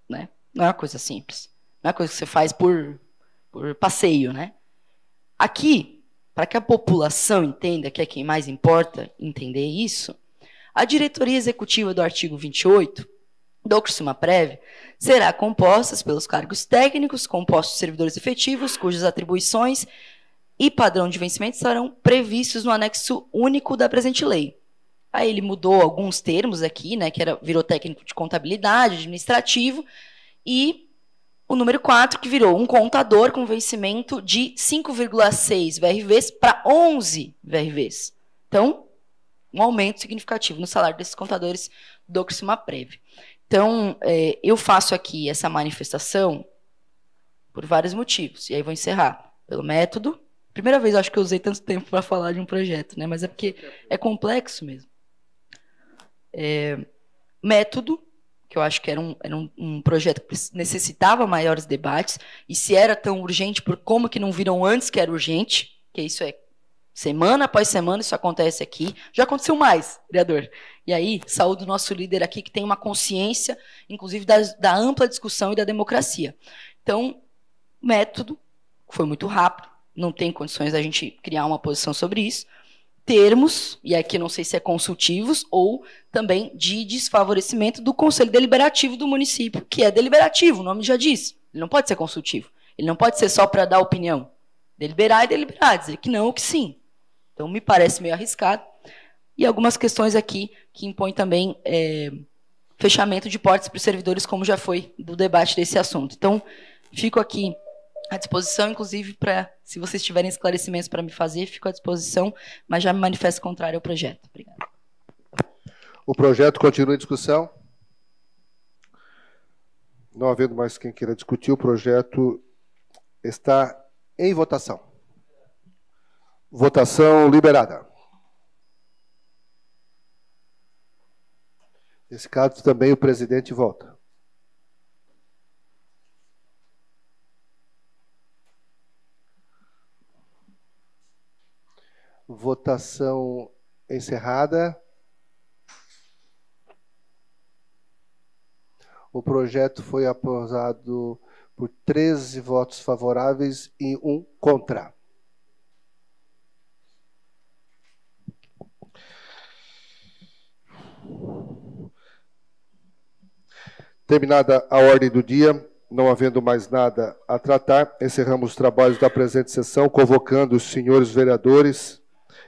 né? Não é uma coisa simples. Não é uma coisa que você faz por passeio, né? Aqui, para que a população entenda, que é quem mais importa entender isso, a diretoria executiva do artigo 28 do Criciúma-Prev será composta pelos cargos técnicos, compostos de servidores efetivos, cujas atribuições e padrão de vencimento estarão previstos no anexo único da presente lei. Aí ele mudou alguns termos aqui, né, que virou técnico de contabilidade, administrativo, e o número 4, que virou um contador com vencimento de 5,6 VRVs para 11 VRVs. Então, um aumento significativo no salário desses contadores do Criciúma-Prev. Então, eu faço aqui essa manifestação por vários motivos, e aí vou encerrar. Pelo método. Primeira vez, acho que eu usei tanto tempo para falar de um projeto, né, mas é porque é complexo mesmo. Método, que eu acho que era um projeto que necessitava maiores debates, e se era tão urgente, por como que não viram antes que era urgente, que isso é semana após semana, isso acontece aqui. Já aconteceu mais, vereador. E aí, saúdo o nosso líder aqui, que tem uma consciência, inclusive, da ampla discussão e da democracia. Então, método, foi muito rápido, não tem condições da gente criar uma posição sobre isso. Termos, e aqui não sei se é consultivos, ou também de desfavorecimento do Conselho Deliberativo do município, que é deliberativo, o nome já diz. Ele não pode ser consultivo. Ele não pode ser só para dar opinião. Deliberar e deliberar, dizer que não ou que sim. Então, me parece meio arriscado. E algumas questões aqui que impõem também fechamento de portas para os servidores, como já foi do debate desse assunto. Então, fico aqui à disposição, inclusive, se vocês tiverem esclarecimentos para me fazer, fico à disposição, mas já me manifesto contrário ao projeto. Obrigada. O projeto continua em discussão? Não havendo mais quem queira discutir, o projeto está em votação. Votação liberada. Nesse caso, também o presidente vota. Votação encerrada. O projeto foi aprovado por 13 votos favoráveis e 1 contra. Terminada a ordem do dia, não havendo mais nada a tratar, encerramos os trabalhos da presente sessão, convocando os senhores vereadores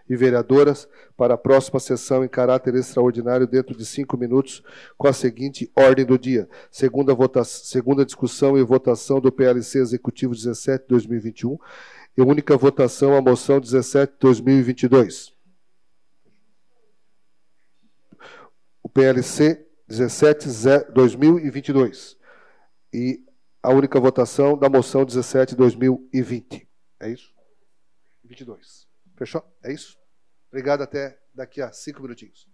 e vereadoras para a próxima sessão em caráter extraordinário dentro de 5 minutos, com a seguinte ordem do dia. Segunda discussão e votação do PLC Executivo 17/2021 e única votação a moção 17/2022. O PLC 17/2022 e a única votação da moção 17/2020. É isso? 22. Fechou? É isso? Obrigado, até daqui a 5 minutinhos.